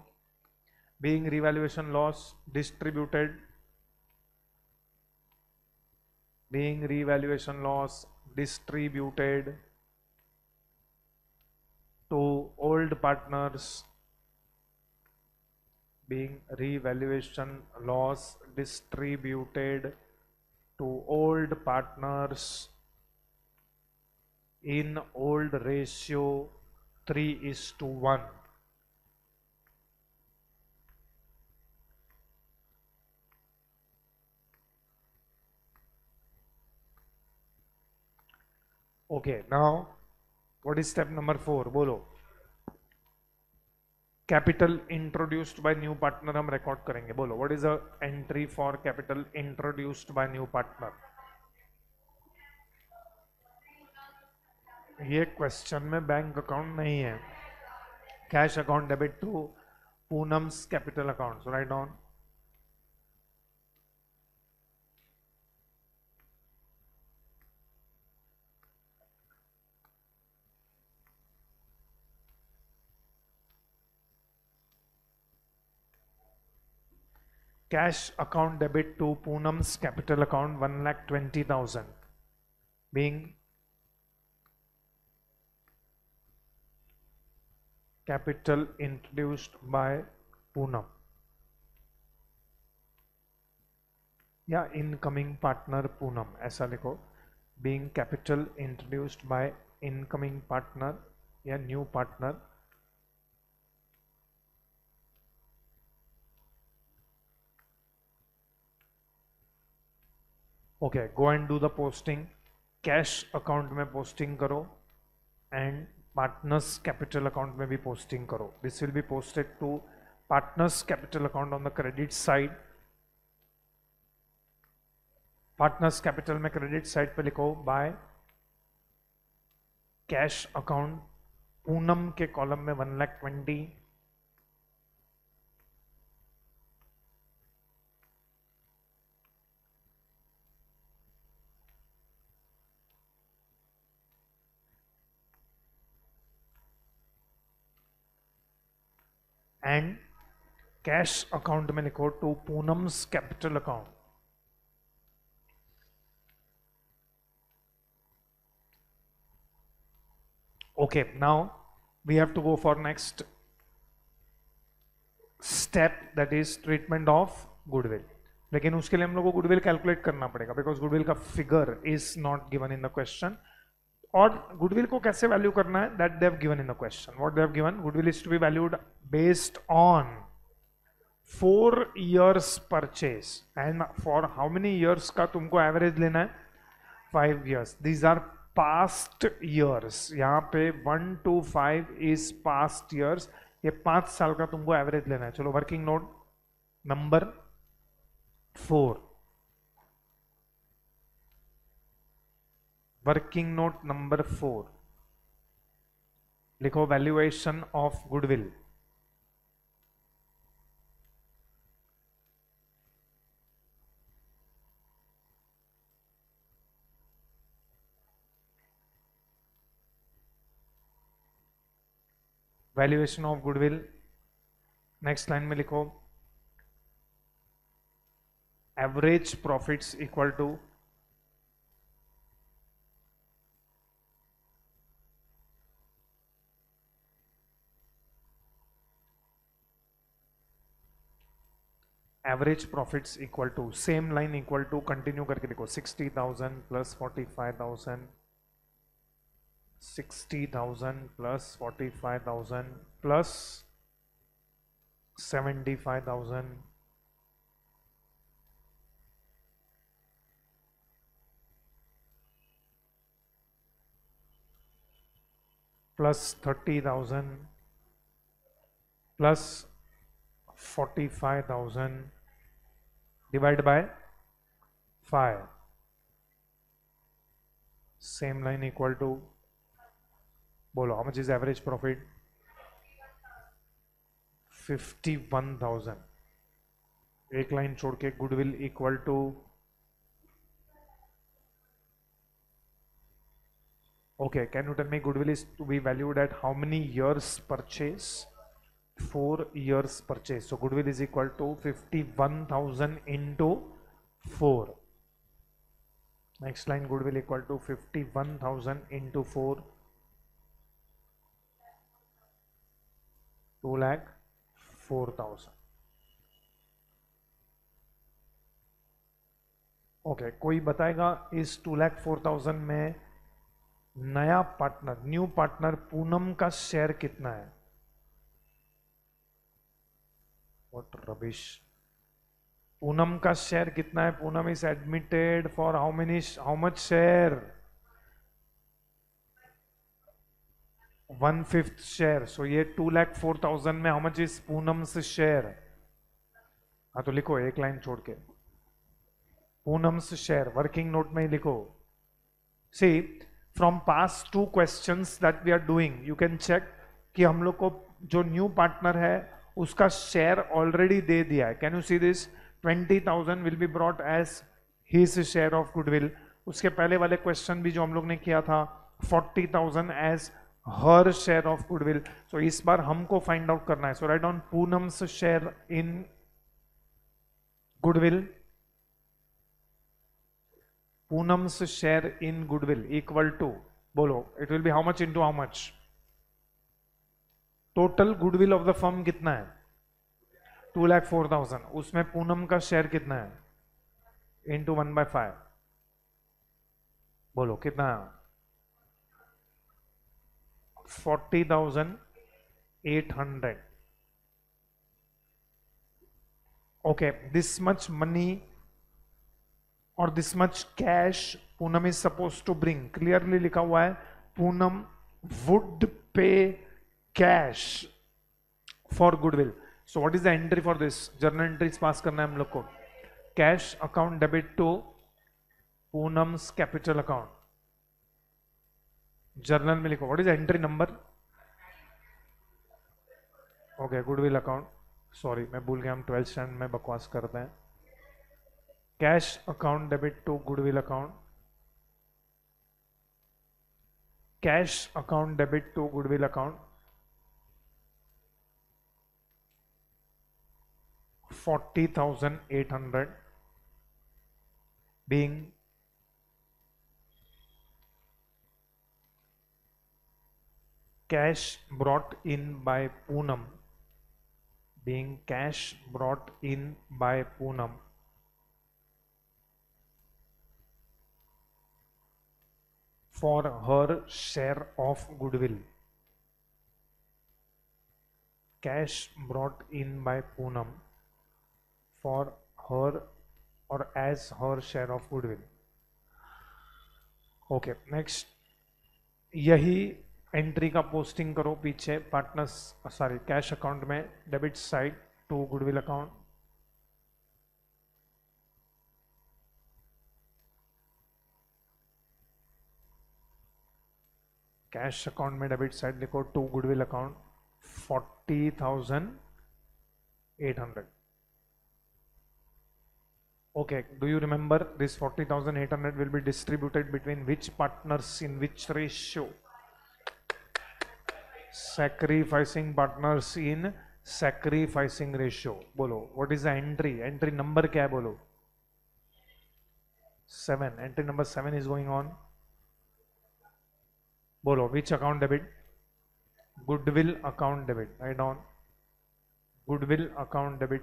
being revaluation loss distributed, being revaluation loss distributed to old partners, being revaluation loss distributed to old partners in old ratio 3:1. Okay, now what is step number 4? बोलो। Capital introduced by new partner हम record करेंगे। बोलो, what is a entry for capital introduced by new partner. ये question में bank account नहीं है, cash account debit to Poonam's capital account, so write down cash account debit to Poonam's capital account 1,20,000 being capital introduced by Poonam या incoming partner Poonam, ऐसा लिखो, being capital introduced by incoming partner या new partner okay, go and do the posting. Cash account में posting करो and partners capital account में भी posting करो। This will be posted to partners capital account on the credit side. Partners capital में credit side पे लिखो by cash account Poonam के column में 1,20,000 एंड कैश अकाउंट में लिखो to Poonam's capital account. Okay, now we have to go for next step, that is treatment of goodwill. लेकिन उसके लिए हम लोग को गुडविल कैलकुलेट करना पड़ेगा बिकॉज गुडविल का figure is not given in the question. और गुडविल को कैसे वैल्यू करना है, that they have given in the question. What they have given, goodwill is to be valued based on 4 years purchase and for how many years का तुमको average लेना है, 5 years। These are past years, यहाँ पे 1 to 5 is past years, ये 5 साल का तुमको एवरेज लेना है। चलो working note number 4, working note number 4 लिखो, valuation of goodwill. Valuation of goodwill, next line में लिखो average profits equal to average profits equal to, same line equal to continue करके लिखो 60,000 plus 45,000, 60,000 plus 45,000 plus 75,000 plus 30,000 plus 45,000 divide by 5, same line equal to, बोलो how much is average profit? 51,000। एक line छोड़ के goodwill equal to, okay, can you tell me goodwill is to be valued at how many years purchase? 4 years purchase. So goodwill is equal to 51,000 into 4. Next line, goodwill equal to 51,000 into 4, 2,04,000. Okay, कोई बताएगा इस 2,04,000 में नया partner, new partner Poonam का share कितना है? What rubbish, Poonam का share कितना है? Poonam is admitted for how many, how much share? 1/5 share. So ये 2,04,000 में how much is Poonam's share? हाँ तो लिखो एक लाइन छोड़ के पूनम्स शेयर, वर्किंग नोट में ही लिखो। See from past 2 questions that we are doing, you can check कि हम लोग को जो न्यू पार्टनर है उसका शेयर ऑलरेडी दे दिया है। Can you see this? 20,000 will be brought as his share of goodwill. उसके पहले वाले क्वेश्चन भी जो हम लोग ने किया था 40,000 as her share of goodwill. So इस बार हमको फाइंड आउट करना है। So write down Poonam's share in goodwill, Poonam's share in goodwill equal to, बोलो it will be how much into how much? Total goodwill of the firm कितना है? 2,04,000। उसमें पूनम का शेयर कितना है? इनटू 1/5, बोलो कितना? 40,800। ओके, दिस मच मनी और this much cash Poonam is suppose to bring. Clearly लिखा हुआ है Poonam would pay cash for goodwill. So what is the entry for this? Journal entries pass करना है हम लोग को। Cash account debit to Poonam's capital account. Journal में लिखो what is entry number? Okay, goodwill account, sorry मैं भूल गया, हम 12th स्टैंडर्ड में बकवास करते हैं। Cash account debit to goodwill account, cash account debit to goodwill account 40,800 being cash brought in by Poonam, being cash brought in by Poonam for her share of goodwill. Cash brought in by Poonam for her or as her share of goodwill. Okay, next यही entry का posting करो पीछे partners sorry cash account में debit side to goodwill account, cash account में debit side लिखो to goodwill account 40,800. Okay, do you remember this 40,800 will be distributed between which partners in which ratio? Sacrificing partners in sacrificing ratio. बोलो what is the entry? Entry number क्या है बोलो? 7. Entry number 7 is going on. बोलो which account debit? Goodwill account debit. Write down. Goodwill account debit.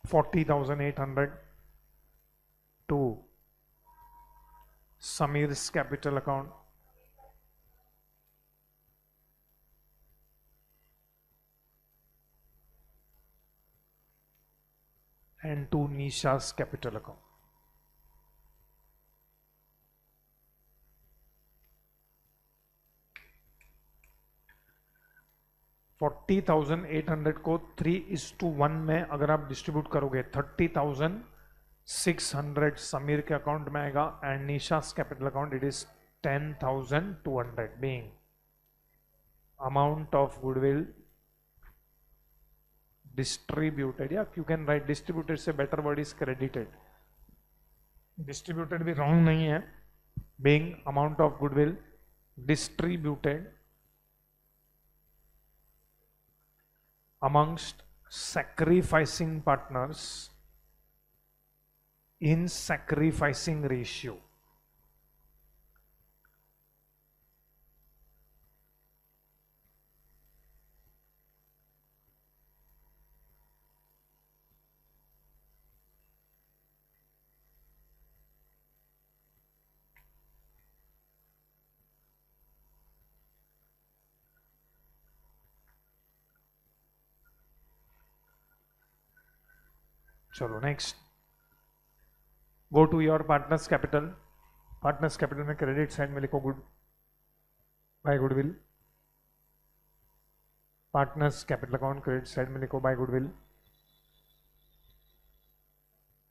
$40,800 to Samir's capital account and to Nisha's capital account. $40,800 को 3:1 में अगर आप distribute करोगे 30,600 समीर के अकाउंट में आएगा and Nisha's capital account it is 10,200 being amount of goodwill distributed, या you can write distributed से better word is credited. Distributed भी रॉन्ग नहीं है. Being amount of goodwill distributed amongst sacrificing partners in sacrificing ratio. चलो next, go to your partners capital. Partners capital में credit side में लिखो good by goodwill. Partners capital account credit side में लिखो by goodwill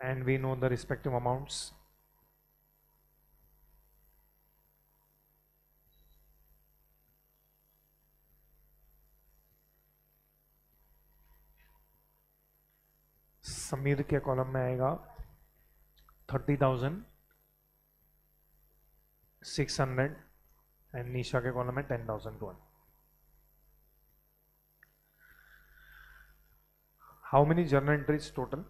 and we know the respective amounts. Sameer के column में आएगा 30,600 and निशा के कॉलम में 10,200. How many journal entries total?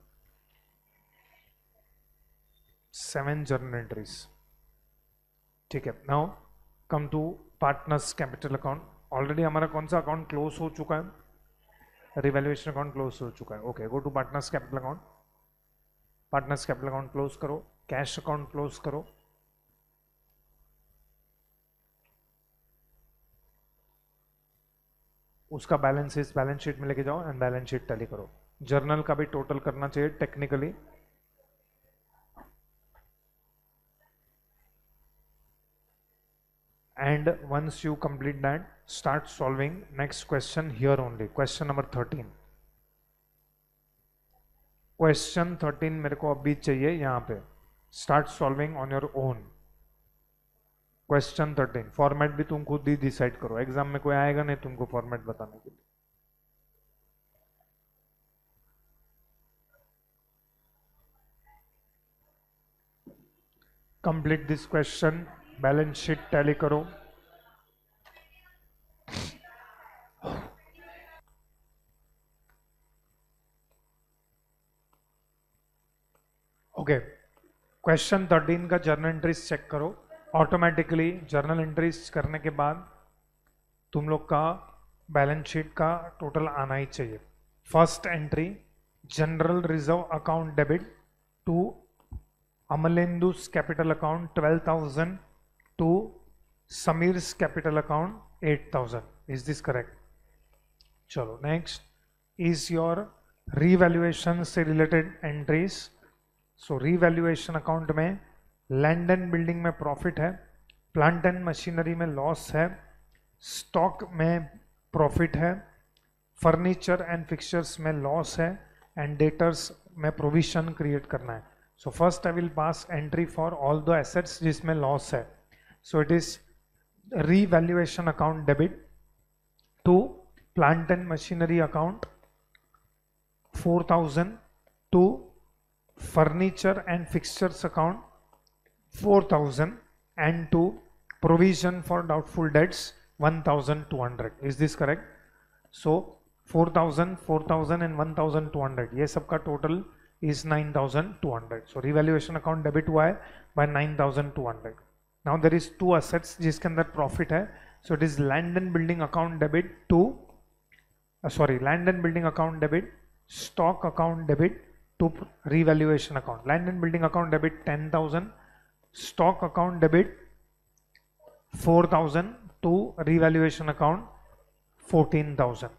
7 journal entries. ठीक है, now come to partners capital account. Already हमारा कौन सा अकाउंट क्लोज हो चुका है? रिवैल्यूएशन अकाउंट क्लोज हो चुका है. Okay, go to partners capital account. Partners capital account close करो. कैश अकाउंट क्लोज करो. उसका बैलेंस इस बैलेंस शीट में लेके जाओ एंड बैलेंस शीट टैली करो. जर्नल का भी टोटल करना चाहिए technically. And once you complete that, start solving next question here only. Question number 13. Question 13 मेरे को अभी चाहिए यहाँ पे. Start solving on your own. Question 13. Format भी तुम खुद ही डिसाइड करो. एग्जाम में कोई आएगा नहीं तुमको फॉर्मेट बताने के लिए. Complete this question. Balance sheet tally करो. ओके, क्वेश्चन 13 का जर्नल एंट्रीज चेक करो. ऑटोमेटिकली जर्नल एंट्रीज करने के बाद तुम लोग का बैलेंस शीट का टोटल आना ही चाहिए. First entry general reserve account debit to Amalendu's capital account 12,000 to Samir's capital account 8,000. Is this correct? चलो next is your revaluation से related entries सो रीवैल्यूएशन अकाउंट में लैंड एंड बिल्डिंग में profit है, प्लांट एंड मशीनरी में loss है, stock में profit है, फर्नीचर एंड फिक्चर्स में लॉस है, एंड डेटर्स में प्रोविजन क्रिएट करना है. So first I will pass entry for all the assets जिसमें लॉस है. So it is revaluation account debit to plant and machinery account 4,000, to furniture and fixtures account 4,000, and to provision for doubtful debts 1,200. Is this correct? So 4,000, 4,000 and 1,200, ये सबका total is 9,200. So revaluation account debit हुआ है by 9,200. Now there is two assets जिसके अंदर profit है. So it is land and building account debit to land and building account debit, stock account debit to revaluation account. Land and building account debit 10,000, stock account debit 4,000 to revaluation account 14,000.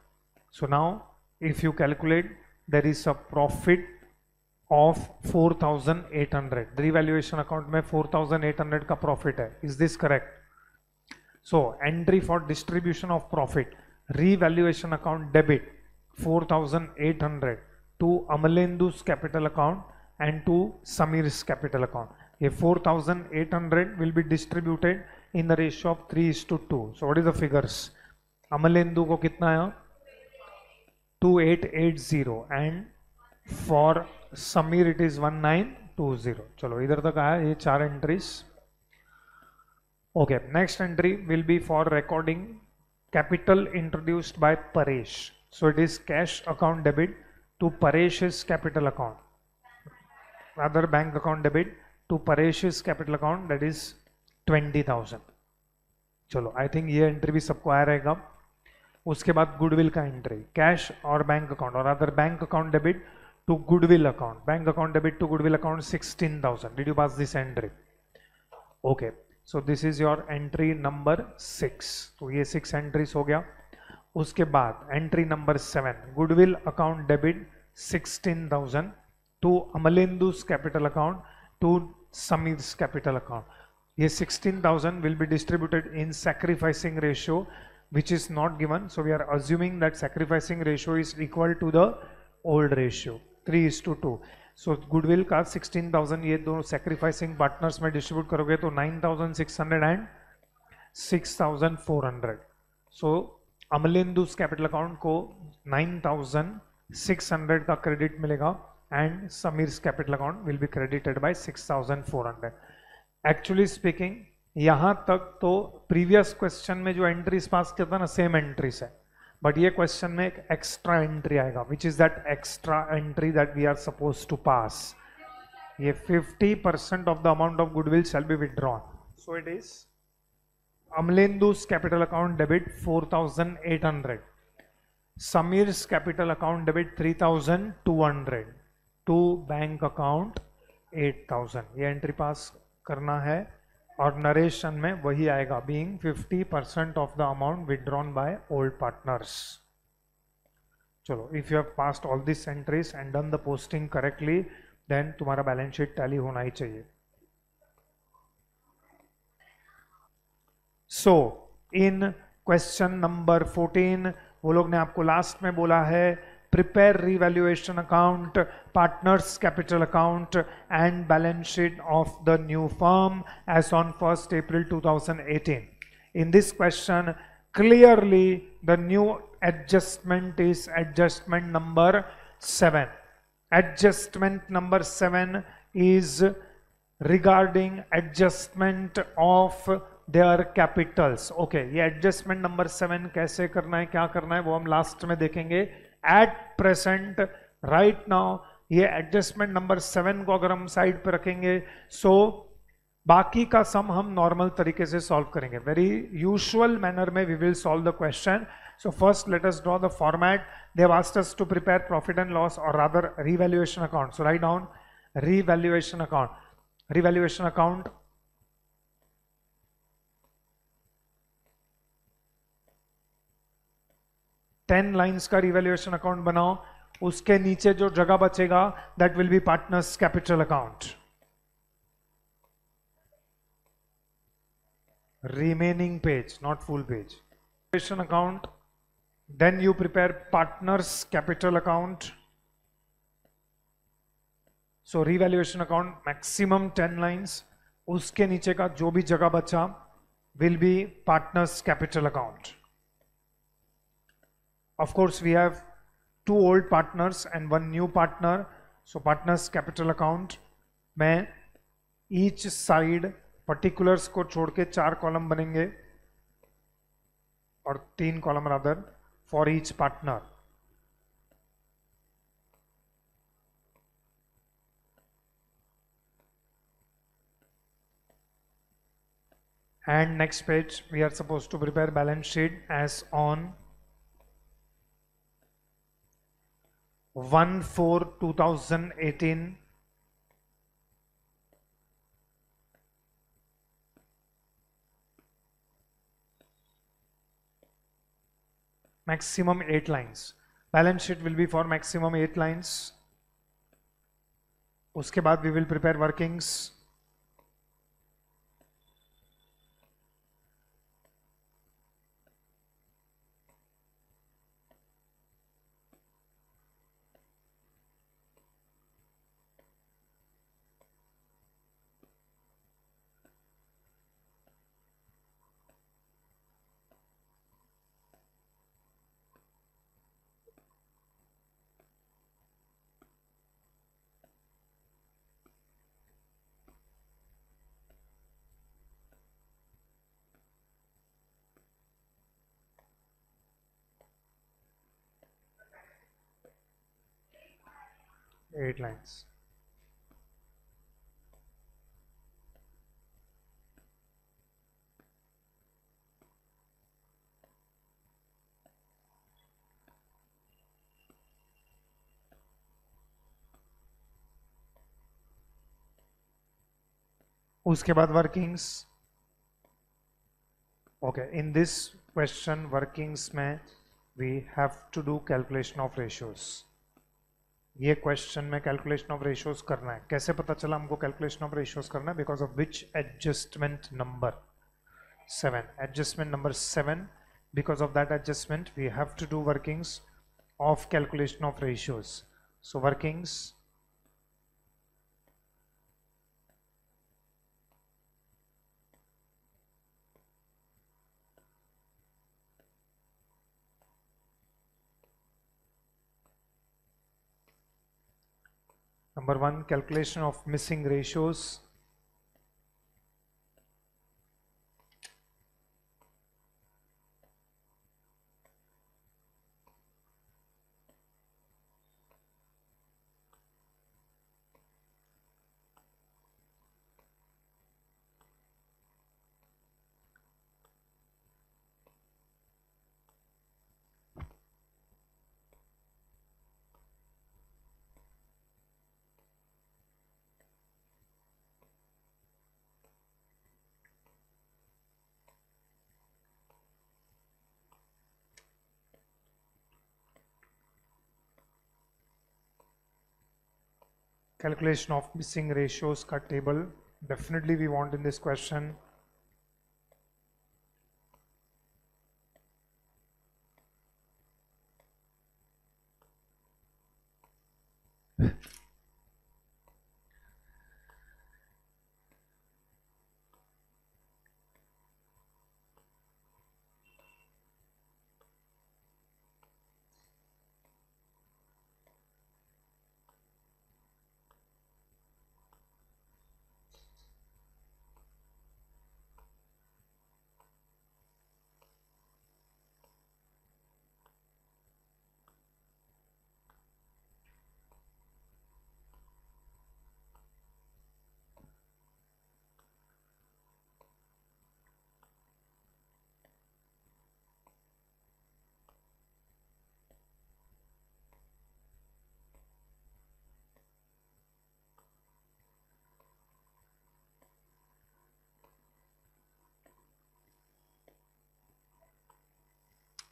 So now if you calculate, there is a profit of 4,800. The revaluation account में 4,800 का profit है. Is this correct? So entry for distribution of profit, revaluation account debit 4,800 to Amalendu's capital account and to Samir's capital account. ये 4,800 will be distributed in the ratio of 3:2. So what is the figures? Amalendu को कितना है? 2,880 and for Samir it is 1,920. चलो इधर तक आया ये चार entries. Okay, next entry will be for recording capital introduced by Paresh. So it is cash account debit to Paresh's capital account, rather bank account debit to Paresh's capital account, that is 20,000. चलो I think ये entry भी सबको आया रहेगा. उसके बाद goodwill का entry, cash और बैंक अकाउंट, और other bank account debit to goodwill account, bank account debit to goodwill account 16,000. Did you pass this entry? Okay, so this is your entry number 6. तो ये 6 एंट्रीज हो गया. उसके बाद entry number 7, goodwill account debit 16,000 to Amalendu's capital account to Sameer's capital account. ये 16,000 will be distributed in sacrificing ratio which is not given, so we are assuming that sacrificing ratio is equal to the old ratio 3:2. so goodwill का 16,000 ये दोनों sacrificing partners में distribute करोगे तो 9,600 and 6,400. so अमलेंदु's capital account को 9,600 का credit मिलेगा and Samir's capital account will be credited by 6,400. Actually speaking यहां तक तो प्रीवियस क्वेश्चन में जो एंट्रीज पास किया था ना, सेम एंट्रीज है, बट ये क्वेश्चन में एक एक्स्ट्रा एंट्री आएगा, which is that extra entry that we are suppose to pass. ये 50% of the amount of goodwill shall be withdrawn. So it is Amalendu's capital account debit 4,800, Sameer's capital account debit 3,200 to bank account 8,000. ये entry पास करना है और narration में वही आएगा, being 50% of the amount withdrawn by old partners. चलो, if you have passed all this entries and done the posting correctly, then तुम्हारा balance sheet tally होना ही चाहिए. सो इन क्वेश्चन नंबर 14 वो लोग ने आपको लास्ट में बोला है prepare revaluation account, partners capital account and balance sheet of the new firm as on 1st April 2018. In this question, clearly the new adjustment is adjustment number 7. Adjustment number 7 is regarding adjustment of their capitals. Okay, ये adjustment number 7 कैसे करना है, क्या करना है, वो हम last में देखेंगे. एट प्रेजेंट राइट नाउ ये एडजस्टमेंट नंबर 7 को अगर हम साइड पे रखेंगे, सो बाकी का सम हम नॉर्मल तरीके से सॉल्व करेंगे, वेरी यूजुअल मैनर में we will solve the question. So first let us draw the format. They have asked us to prepare profit and loss और rather revaluation account. So write down revaluation account. Revaluation account 10 lines का revaluation account बनाओ. उसके नीचे जो जगह बचेगा that will be partners capital account. Remaining page, not full page. Revaluation account, then you prepare partners capital account. So revaluation account maximum 10 lines. उसके नीचे का जो भी जगह बचा will be partners capital account. Of course we have 2 old partners and 1 new partner. So partners capital account में each side particulars को छोड़ के 4 कॉलम बनेंगे और 3 column rather for each partner. And next page we are supposed to prepare balance sheet as on 1/4/2018. Maximum 8 lines. Balance sheet will be for maximum 8 lines. उसके बाद we will prepare workings. Eight lines. उसके बाद workings. Okay, in this question workings में we have to do calculation of ratios. ये question में calculation of ratios करना है. कैसे पता चला हमको कैलकुलेशन ऑफ रेशियोज करना है? Because of which adjustment number 7. Adjustment number 7. Because of that adjustment we have to do workings of calculation of ratios. So workings Number 1, calculation of missing ratios. Calculation of missing ratios का table definitely we want in this question.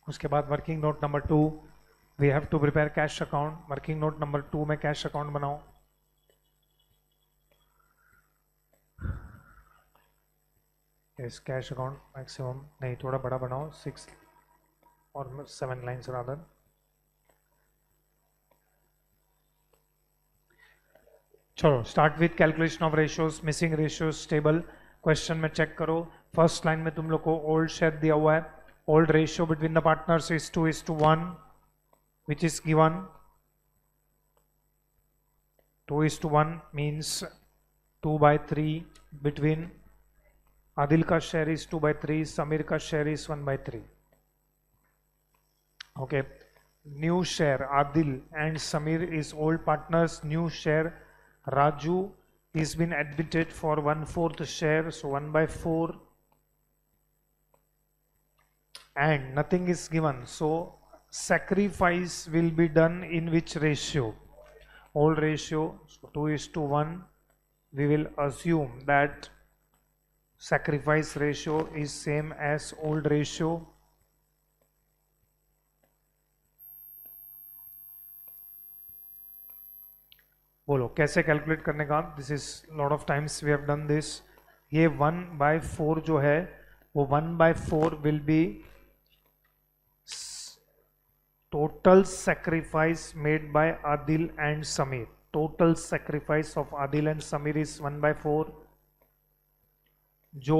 उसके बाद working note number 2, we have to prepare cash account. Working note number 2 में cash account बनाओ. इस cash account maximum नहीं, थोड़ा बड़ा बनाओ, 6 और 7 लाइन्स रादर. चलो start with calculation of ratios. Missing ratios table question में चेक करो. फर्स्ट लाइन में तुम लोग को ओल्ड शेयर दिया हुआ है. Old ratio between the partners is 2:1 which is given. 2:1 means 2/3 between Adil का share is 2/3, Samir का share is 1/3. Okay, new share Adil and Samir is old partners. New share Raju is been admitted for 1/4 share, so 1/4, and nothing is given, so sacrifice will be done in which ratio? Old ratio, so 2:1. We will assume that sacrifice ratio is same as old ratio. बोलो कैसे calculate करने का. This is lot of times we have done this. ये 1/4 जो है वो 1/4 will be total sacrifice made by Adil and Samir. Total sacrifice of Adil and Samir is 1/4. जो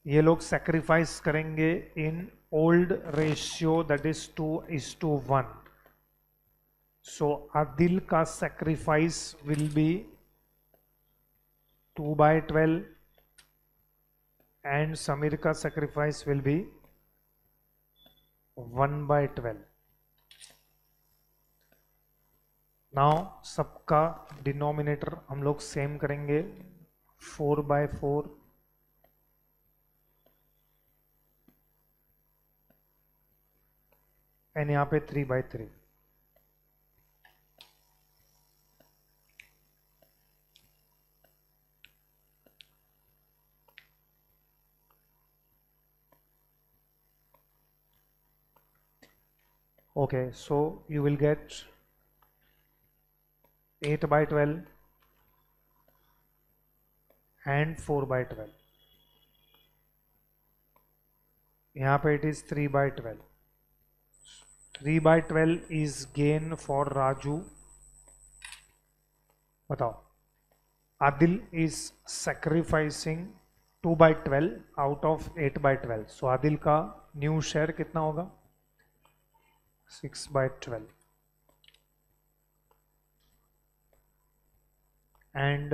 ये लोग sacrifice करेंगे in old ratio, that is 2:1. So Adil का sacrifice will be 2/12 and Samir का sacrifice will be 1/12. नाउ सबका denominator हम लोग same करेंगे, 4/4 एंड यहाँ पे 3/3. Okay, so you will get 8/12 and 4/12. यहाँ पे it is 3/12. 3/12 is gain for Raju. बताओ. Adil is sacrificing 2/12 out of 8/12. So Adil का न्यू शेयर कितना होगा? 6/12. एंड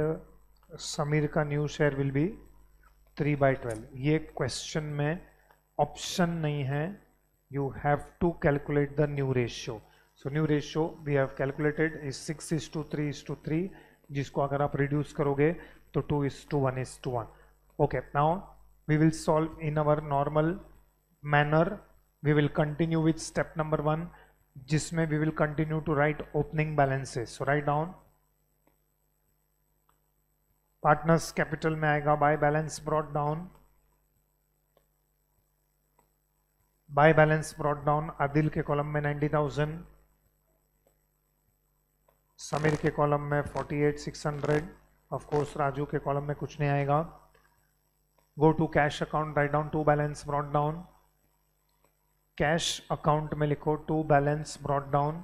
समीर का न्यू शेयर विल बी 3/12. ये क्वेश्चन में ऑप्शन नहीं है, you have to calculate the new ratio. So new ratio we have calculated is 6:3:3, जिसको अगर आप रिड्यूस करोगे तो 2:1:1. Okay, now we will solve in our normal manner. We will continue with step number 1, जिसमें we will continue to write opening balances. So write down. Partners capital में आएगा by balance brought down. By balance brought down Adil के column में 90,000, समीर के column में 48,600. Of course Raju के column में कुछ नहीं आएगा. Go to cash account, write down to balance brought down. Cash account में लिखो to balance brought down.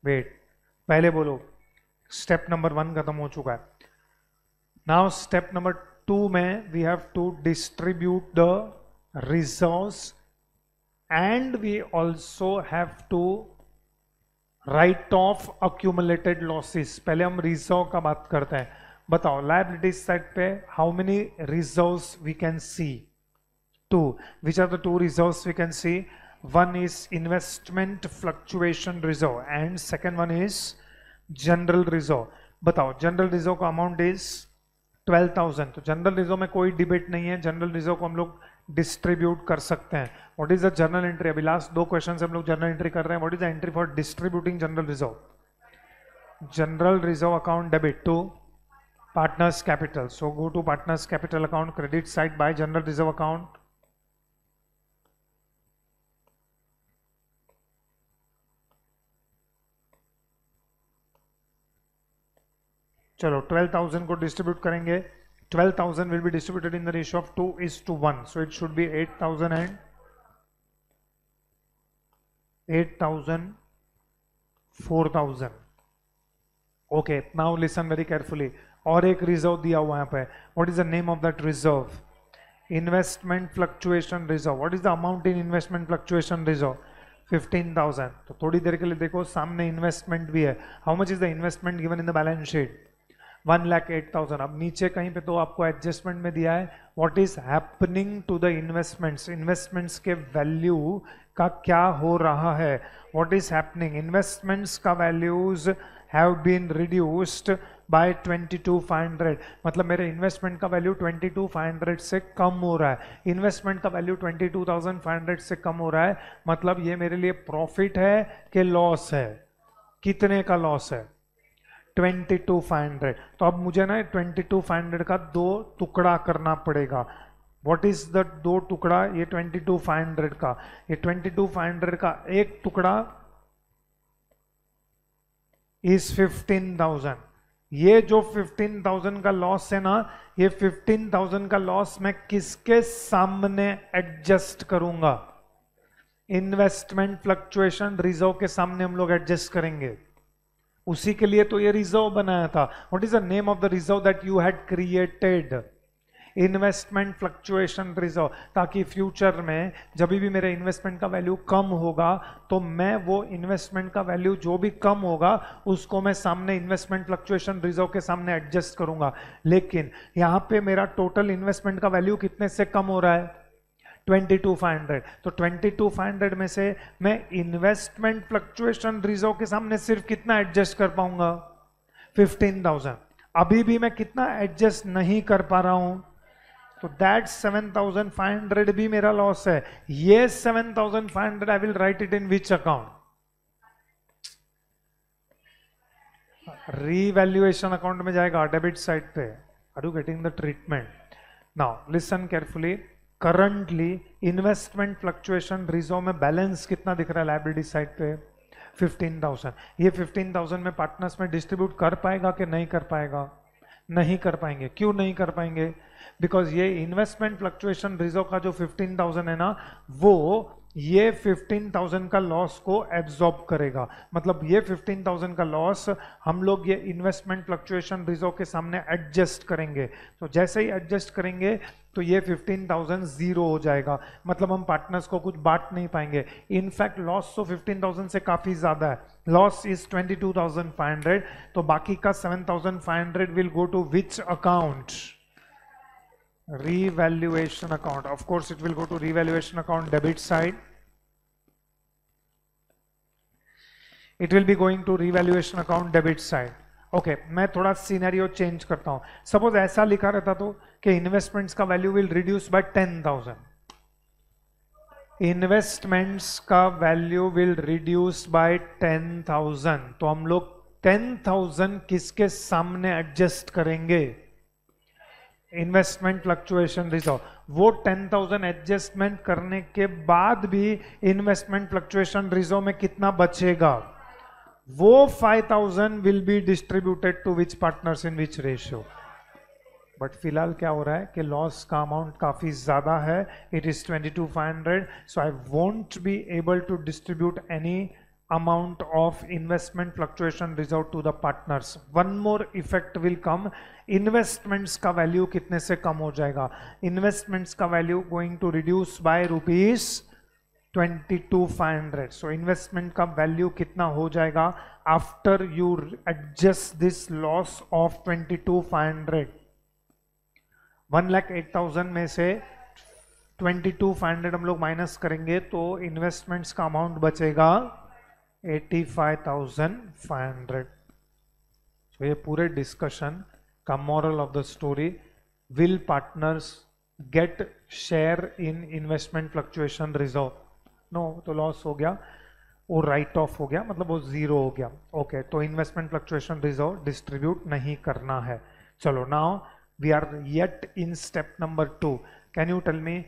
Wait, पहले बोलो स्टेप नंबर 1 खत्म हो चुका है. नाउ स्टेप नंबर 2 में we have to distribute the reserves and we also have to write off accumulated losses. पहले हम रिजर्व का बात करते हैं. बताओ लायबिलिटी साइड पे how many reserves we can see? 2. Which are the 2 reserves we can see? One is investment fluctuation reserve and second one is general reserve. बताओ general reserve का अमाउंट इज 12,000. तो general reserve में कोई debate नहीं है, general reserve को हम लोग डिस्ट्रीब्यूट कर सकते हैं। What is the journal entry? अभी लास्ट 2 क्वेश्चन से हम लोग जर्नल एंट्री कर रहे हैं। What is the entry for distributing general reserve? General reserve account debit to partners capital, so go to partners capital account, credit side by general reserve account. चलो 12,000 को distribute करेंगे। 12,000 will be distributed in the ratio of 2:1, so it should be 8,000 and 8,000, 4,000। Okay, now listen very carefully. और एक reserve दिया हुआ है यहाँ पे। What is the name of that reserve? Investment fluctuation reserve. What is the amount in investment fluctuation reserve? 15,000। तो थोड़ी देर के लिए देखो, सामने इन्वेस्टमेंट भी है। How much is the investment given in the balance sheet? 1,08,000। अब नीचे कहीं पे तो आपको एडजस्टमेंट में दिया है what is happening to the investments, investments के वैल्यू का क्या हो रहा है। What is happening? इन्वेस्टमेंट्स का values have been reduced by 22,500, मतलब मेरे इन्वेस्टमेंट का वैल्यू 22,500 से कम हो रहा है। इन्वेस्टमेंट का वैल्यू 22,500 से कम हो रहा है, मतलब ये मेरे लिए प्रॉफिट है कि लॉस है? कितने का लॉस है? 22,500। तो अब मुझे ना 22,500 का 2 टुकड़ा करना पड़ेगा। व्हाट इज द 2 टुकड़ा? ये 22,500 का, ये 22,500 का एक टुकड़ा इज 15,000। ये जो 15,000 का लॉस है ना, ये 15,000 का लॉस मैं किसके सामने एडजस्ट करूंगा? इन्वेस्टमेंट फ्लक्चुएशन रिजर्व के सामने हम लोग एडजस्ट करेंगे। उसी के लिए तो ये रिजर्व बनाया था। What is the name of the reserve that you had created? Investment fluctuation reserve, ताकि फ्यूचर में जब भी मेरे इन्वेस्टमेंट का वैल्यू कम होगा तो मैं वो इन्वेस्टमेंट का वैल्यू जो भी कम होगा उसको मैं सामने इन्वेस्टमेंट फ्लक्चुएशन रिजर्व के सामने एडजस्ट करूंगा। लेकिन यहां पे मेरा टोटल इन्वेस्टमेंट का वैल्यू कितने से कम हो रहा है? 22,500। तो 22,500 में से मैं इन्वेस्टमेंट फ्लक्चुएशन रिजर्व के सामने सिर्फ कितना एडजस्ट कर पाऊंगा? 15,000। अभी भी मैं कितना एडजस्ट नहीं कर पा रहा हूं, तो दैट 7,500 भी मेरा लॉस है। ये 7,500 I will write it in which account? Revaluation account में जाएगा, डेबिट साइड पे। Are you getting the treatment? Now listen carefully. Currently investment fluctuation reserve में बैलेंस कितना दिख रहा है लायबिलिटी साइड पे? 15,000। ये 15,000 में पार्टनर्स में डिस्ट्रीब्यूट कर पाएगा कि नहीं कर पाएगा? नहीं कर पाएंगे। क्यों नहीं कर पाएंगे? बिकॉज ये इन्वेस्टमेंट फ्लक्चुएशन रिजर्व का जो 15,000 है ना, वो ये 15,000 का लॉस को एब्जॉर्ब करेगा। मतलब ये 15,000 का लॉस हम लोग ये इन्वेस्टमेंट फ्लक्चुएशन रिजर्व के सामने एडजस्ट करेंगे। तो जैसे ही एडजस्ट करेंगे तो ये 15,000 जीरो हो जाएगा, मतलब हम पार्टनर्स को कुछ बांट नहीं पाएंगे। इनफैक्ट लॉस तो 15,000 से काफी ज्यादा है। लॉस इज 22,500, तो बाकी का 7,500 will go to which account? Revaluation account. Of course it will go to revaluation account debit side. It will be going to revaluation account debit side. Okay, मैं थोड़ा सिनेरियो चेंज करता हूं। Suppose ऐसा लिखा रहता तो कि इन्वेस्टमेंट्स का value will reduce by 10,000। Investments का वैल्यू विल रिड्यूस बाय 10,000, तो हम लोग 10,000 किसके सामने एडजस्ट करेंगे? Investment fluctuation reserve. वो 10,000 एडजस्टमेंट करने के बाद भी इन्वेस्टमेंट फ्लक्चुएशन रिजर्व में कितना बचेगा? वो 5,000 will be distributed to which partners in which ratio. But फिलहाल क्या हो रहा है कि लॉस का अमाउंट काफी ज्यादा है। It is 22,500, so I won't be able to distribute any amount of investment fluctuation reserve to the partners. One more effect will come. Investments का value कितने से कम हो जाएगा? Investments का value going to reduce by rupees 22,500. So investment का value कितना हो जाएगा after you adjust this loss of 22,500? 1,08,000 में से 22,500 हम लोग माइनस करेंगे तो इन्वेस्टमेंट्स का अमाउंट बचेगा 85,500। तो ये पूरे डिस्कशन का moral of the story, will partners get share in investment fluctuation reserve, no तो लॉस हो गया, वो राइट ऑफ हो गया, मतलब वो जीरो हो गया। ओके, तो इन्वेस्टमेंट फ्लक्चुएशन रिजर्व डिस्ट्रीब्यूट नहीं करना है। चलो now we are yet in step number 2। Can you tell me,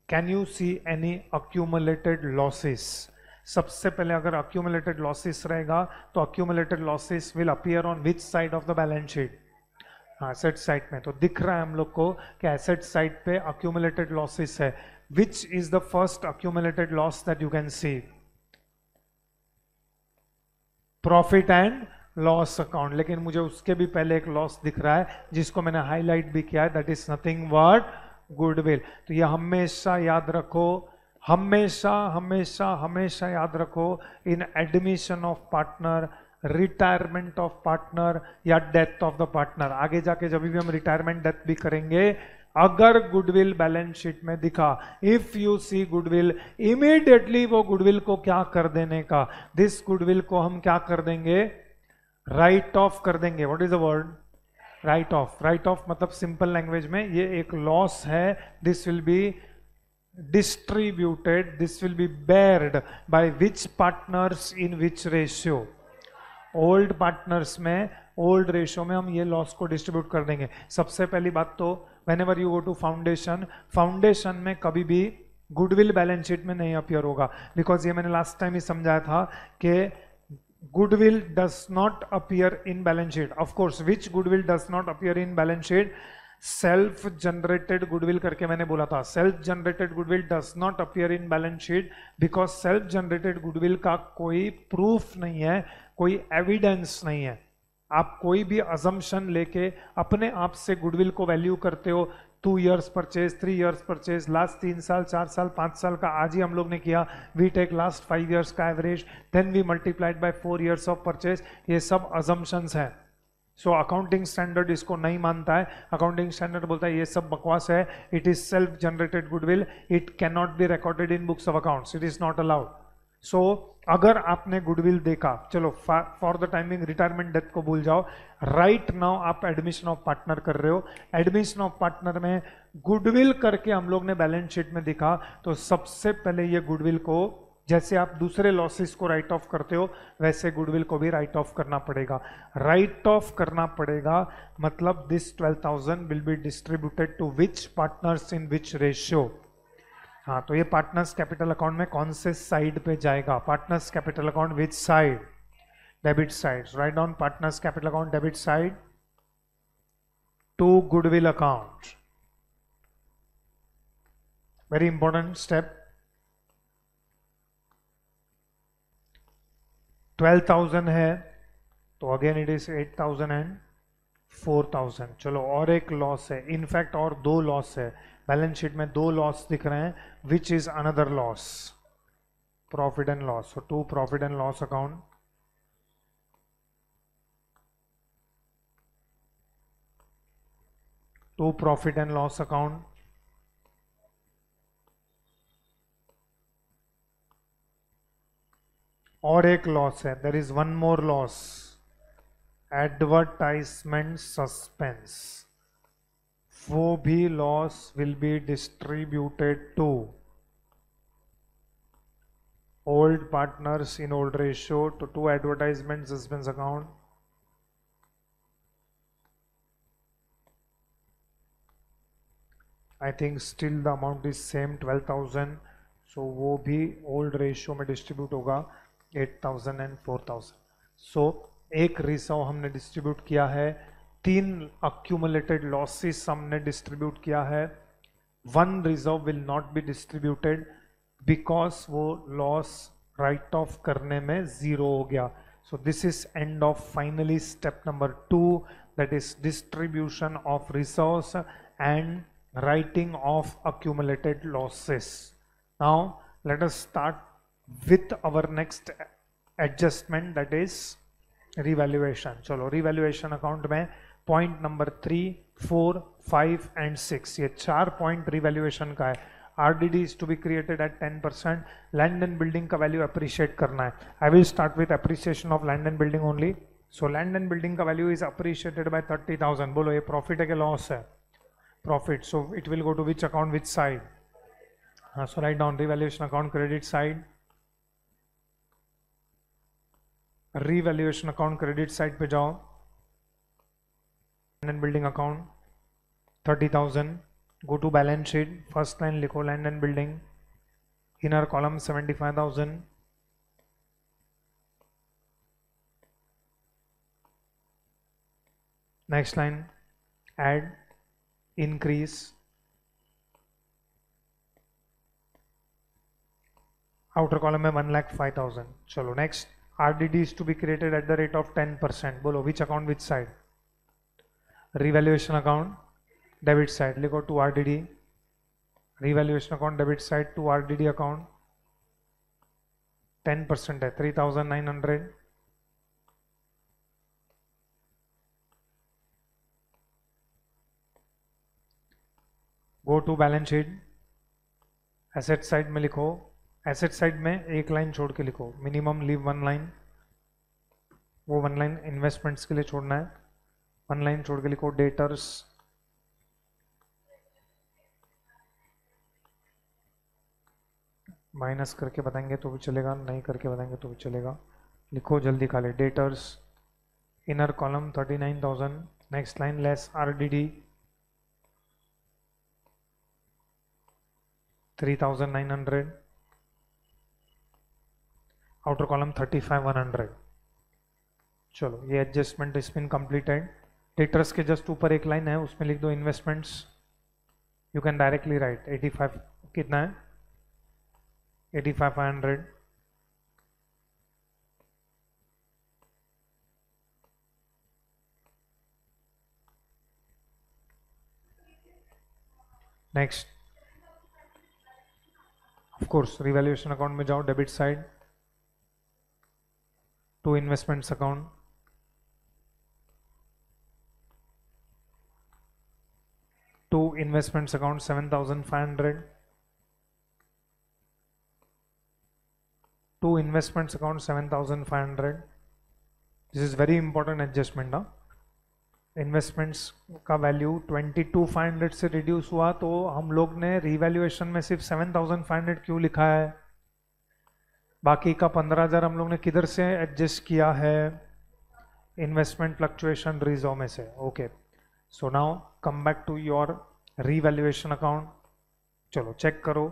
can you see any accumulated losses? सबसे पहले अगर अक्यूमुलेटेड लॉसेस रहेगा तो accumulated losses will appear on which side of the balance sheet? Asset side में। तो दिख रहा है हम लोग को कि एसेट साइड पे अक्यूमुलेटेड लॉसेस है। Which is the first accumulated loss that you can see? Profit and loss account. लेकिन मुझे उसके भी पहले एक लॉस दिख रहा है जिसको मैंने हाईलाइट भी किया है, that is nothing but goodwill. तो ये हमेशा याद रखो, हमेशा हमेशा हमेशा याद रखो, इन admission of partner, retirement of partner या डेथ ऑफ द पार्टनर, आगे जाके जब भी हम रिटायरमेंट डेथ भी करेंगे, अगर गुडविल बैलेंस शीट में दिखा, if you see goodwill, immediately वो गुडविल को क्या कर देने का, दिस गुडविल को हम क्या कर देंगे? राइट ऑफ कर देंगे। What is the word? Right of. Right of मतलब सिंपल लैंग्वेज में ये एक लॉस है, this will be distributed, this will B Baird by which partners in which ratio? Old partners में, ओल्ड रेशियो में हम ये लॉस को डिस्ट्रीब्यूट कर देंगे। सबसे पहली बात तो whenever you go to foundation, foundation में कभी भी गुडविल बैलेंस शीट में नहीं अपीयर होगा, बिकॉज ये मैंने लास्ट टाइम ही समझाया था कि goodwill does not appear in balance sheet. Of course which goodwill does not appear in balance sheet? Self generated goodwill करके मैंने बोला था, self generated goodwill does not appear in balance sheet because self generated goodwill का कोई proof नहीं है, कोई evidence नहीं है। आप कोई भी अजम्पशन लेके अपने आप से गुडविल को वैल्यू करते हो, 2 years purchase, 3 years purchase, last 3 साल, 4 साल, 5 साल का आज ही हम लोग ने किया, वी टेक लास्ट 5 years का average, then we multiplied by 4 years of purchase, ये सब अजम्पशंस हैं। सो अकाउंटिंग स्टैंडर्ड इसको नहीं मानता है, अकाउंटिंग स्टैंडर्ड बोलता है ये सब बकवास है, it is self generated goodwill, it can not be recorded in books of accounts, it is not allowed. So अगर आपने गुडविल देखा, चलो for the timing retirement death को भूल जाओ, राइट नाउ आप एडमिशन ऑफ पार्टनर कर रहे हो, एडमिशन ऑफ पार्टनर में गुडविल करके हम लोग ने बैलेंस शीट में दिखा, तो सबसे पहले ये गुडविल को, जैसे आप दूसरे लॉसेस को राइट ऑफ करते हो वैसे गुडविल को भी राइट ऑफ करना पड़ेगा। राइट ऑफ करना पड़ेगा मतलब this 12,000 will be distributed to which partners in which ratio. हाँ, तो ये पार्टनर्स कैपिटल अकाउंट में कौन से साइड पे जाएगा? Partners capital account which side? Debit side. Write down partners capital account debit side to goodwill account. Very important step. 12,000 है तो अगेन इट इज 8,000 एंड 4,000। चलो और एक लॉस है, इनफैक्ट और 2 लॉस है, बैलेंस शीट में 2 लॉस दिख रहे हैं, which is another loss? Profit and loss. So to profit and loss account, to profit and loss account, और एक लॉस है, there is one more loss, advertisement suspense. वो भी loss will be distributed to old partners in old ratio to advertisement suspense account. I think still the amount is same 12,000, so वो भी old ratio में distribute होगा 8,000 and 4,000। सो एक reserve हमने distribute किया है, 3 अक्यूमुलेटेड लॉसेस हमने डिस्ट्रीब्यूट किया है, 1 reserve will not be distributed because वो लॉस राइट ऑफ करने में 0 हो गया। सो this is end of finally step number 2, that is distribution of reserves and writing of accumulated losses. Now let us start with our next adjustment, that is revaluation. चलो revaluation account में point number 3, 4, 5 and 6 ये 4 point revaluation का है। RDD is to be created at 10%, land and building का value appreciate करना है। I will start with appreciation of land and building only. So land and building का value is appreciated by 30,000। बोलो ये profit है कि loss है? profit, so it will go to which account, which side? So write down revaluation account credit side, revaluation account credit side पे जाओ, land and building account 30,000, go to balance sheet, first line लिखो land and building, inner column 75,000, next line add increase, outer column में 1,05,000. चलो next, RDD is to be created at the rate of 10%. बोलो which account, which side? Revaluation account debit side, लिखो to RDD, revaluation account debit side to RDD account 10% है 3,900. Go to balance sheet, asset side में लिखो, asset side में एक line छोड़ के लिखो, मिनिमम लीव वन लाइन, वो वन लाइन इन्वेस्टमेंट्स के लिए छोड़ना है, वन लाइन छोड़ के लिखो डेटर्स, माइनस करके बताएंगे तो भी चलेगा, नहीं करके बताएंगे तो भी चलेगा, लिखो जल्दी खाली debtors, inner column 39,000, next line less RDD 3,900, outer column 35,100. चलो ये adjustment is been completed. Debtors के जस्ट ऊपर एक लाइन है, उसमें लिख दो investments, you can directly write 85, कितना है 85,500. Next of course revaluation account में जाओ, debit side to investments account, to investments account 7,500, to investments account 7,500. This is very important adjustment. Investments का वैल्यू 22,500 से रिड्यूस हुआ, तो हम लोग ने रिवैल्यूएशन में सिर्फ 7,500 क्यों लिखा है, बाकी का 15,000 हम लोग ने किधर से एडजस्ट किया है, इन्वेस्टमेंट फ्लक्चुएशन रिजर्व में से. Okay, so now come back to your revaluation account. चलो चेक करो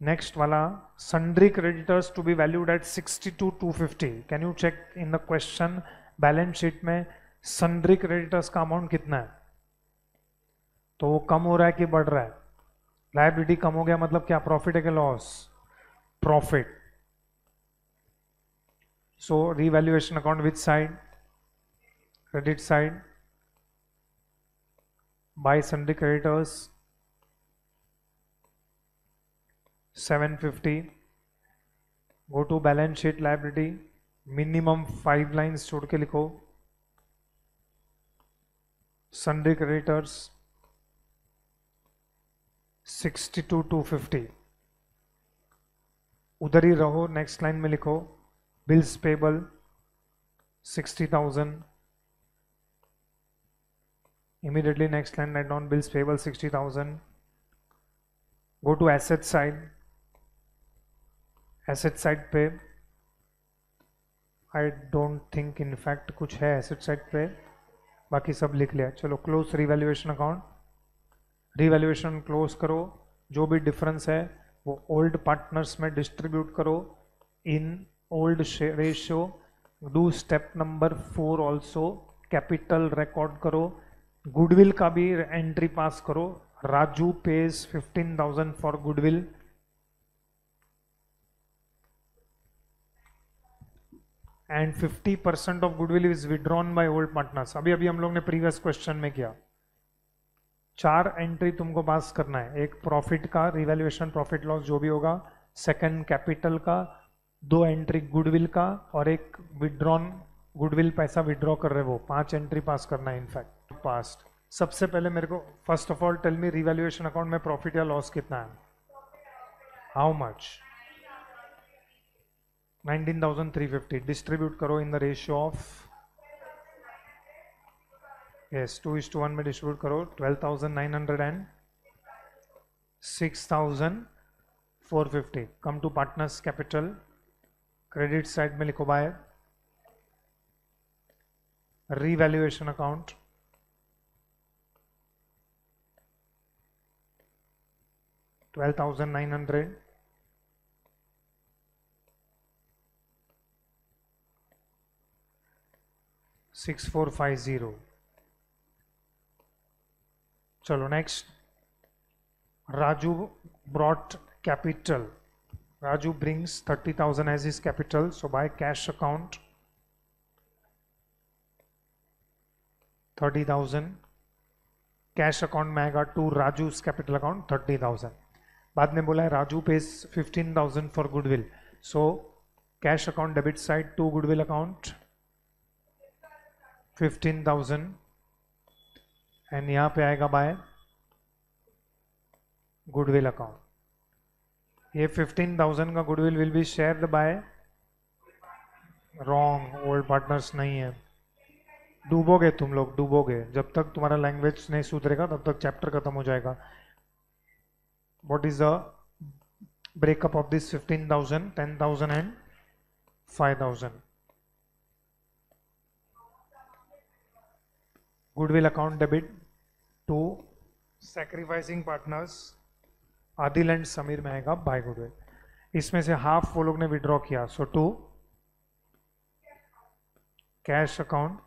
नेक्स्ट वाला, sundry creditors to be valued at 62,250. Can you check in the question, balance sheet में सन्ड्री क्रेडिटर्स का amount कितना है, तो वो कम हो रहा है कि बढ़ रहा है, लायबिलिटी कम हो गया मतलब क्या, प्रॉफिट है कि loss, profit. So revaluation account which side, credit side, by sundry creditors 750, go to balance sheet liability, minimum 5 lines छोड़ के लिखो, सन्ड्री क्रेडिटर्स 62,250. उधर ही रहो, नेक्स्ट लाइन में लिखो bills payable 60,000. Immediately next line write down bills payable 60,000. Go to asset side, asset side पे I don't think in fact कुछ है एसेट साइड पे, बाकी सब लिख लिया. चलो close revaluation account, revaluation close करो, जो भी डिफरेंस है वो ओल्ड पार्टनर्स में डिस्ट्रीब्यूट करो इन old ratio. Do step number 4 also, capital record करो, गुडविल का भी एंट्री पास करो. Raju pays 15,000 for goodwill, and 50% of goodwill is withdrawn bye old partners. अभी अभी हम लोग ने प्रीवियस क्वेश्चन में किया. 4 एंट्री तुमको पास करना है, एक प्रॉफिट का, रिवैल्यूएशन प्रॉफिट लॉस जो भी होगा, सेकंड कैपिटल का, 2 एंट्री गुडविल का, और एक विड्रॉन, गुडविल पैसा विड्रॉ कर रहे वो, 5 एंट्री पास करना है इनफैक्ट पास्ट. सबसे पहले मेरे को first of all tell me revaluation account में प्रॉफिट या लॉस कितना है, हाउ मच, 19,350. डिस्ट्रीब्यूट करो in the ratio of yes 2:1 में डिस्ट्रीब्यूट करो. 12,900 and 6,450. Come to partners capital. Credit side में लिखो बाय रीवैल्यूएशन अकाउंट. $12,900 6,450. चलो next. Raju brought capital. Raju brings 30,000 as his capital. So by cash account 30,000. Cash account में आएगा to राजू's capital account 30,000. बाद में बोला है Raju pays 15,000 for goodwill. So cash account debit side to goodwill account 15,000 and यहाँ पे आएगा बाय गुडविल अकाउंट. ये 15,000 का goodwill will be shared by. Wrong, old partners नहीं है. डूबोगे तुम लोग, डूबोगे. जब तक तुम्हारा लैंग्वेज नहीं सुधरेगा तब तक चैप्टर खत्म हो जाएगा. What is the breakup of this 15,000, 10,000 and 5,000. Goodwill account debit to sacrificing partners Adil and Sameer में आएगा बाय गुडविल. इसमें से हाफ वो लोग ने विड्रॉ किया. So to cash account.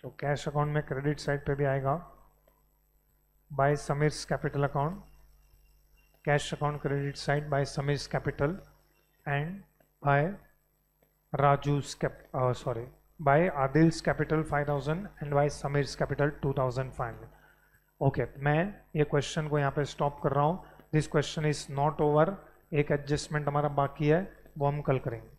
तो कैश अकाउंट में क्रेडिट साइड पे भी आएगा by Sameer's capital account. Cash account credit side by Sameer's capital and by Raju's by Adil's capital 5,000 and by Sameer's capital 2,500. Okay, मैं ये क्वेश्चन को यहाँ पे स्टॉप कर रहा हूँ. This question is not over. एक एडजस्टमेंट हमारा बाकी है, वो हम कल करेंगे.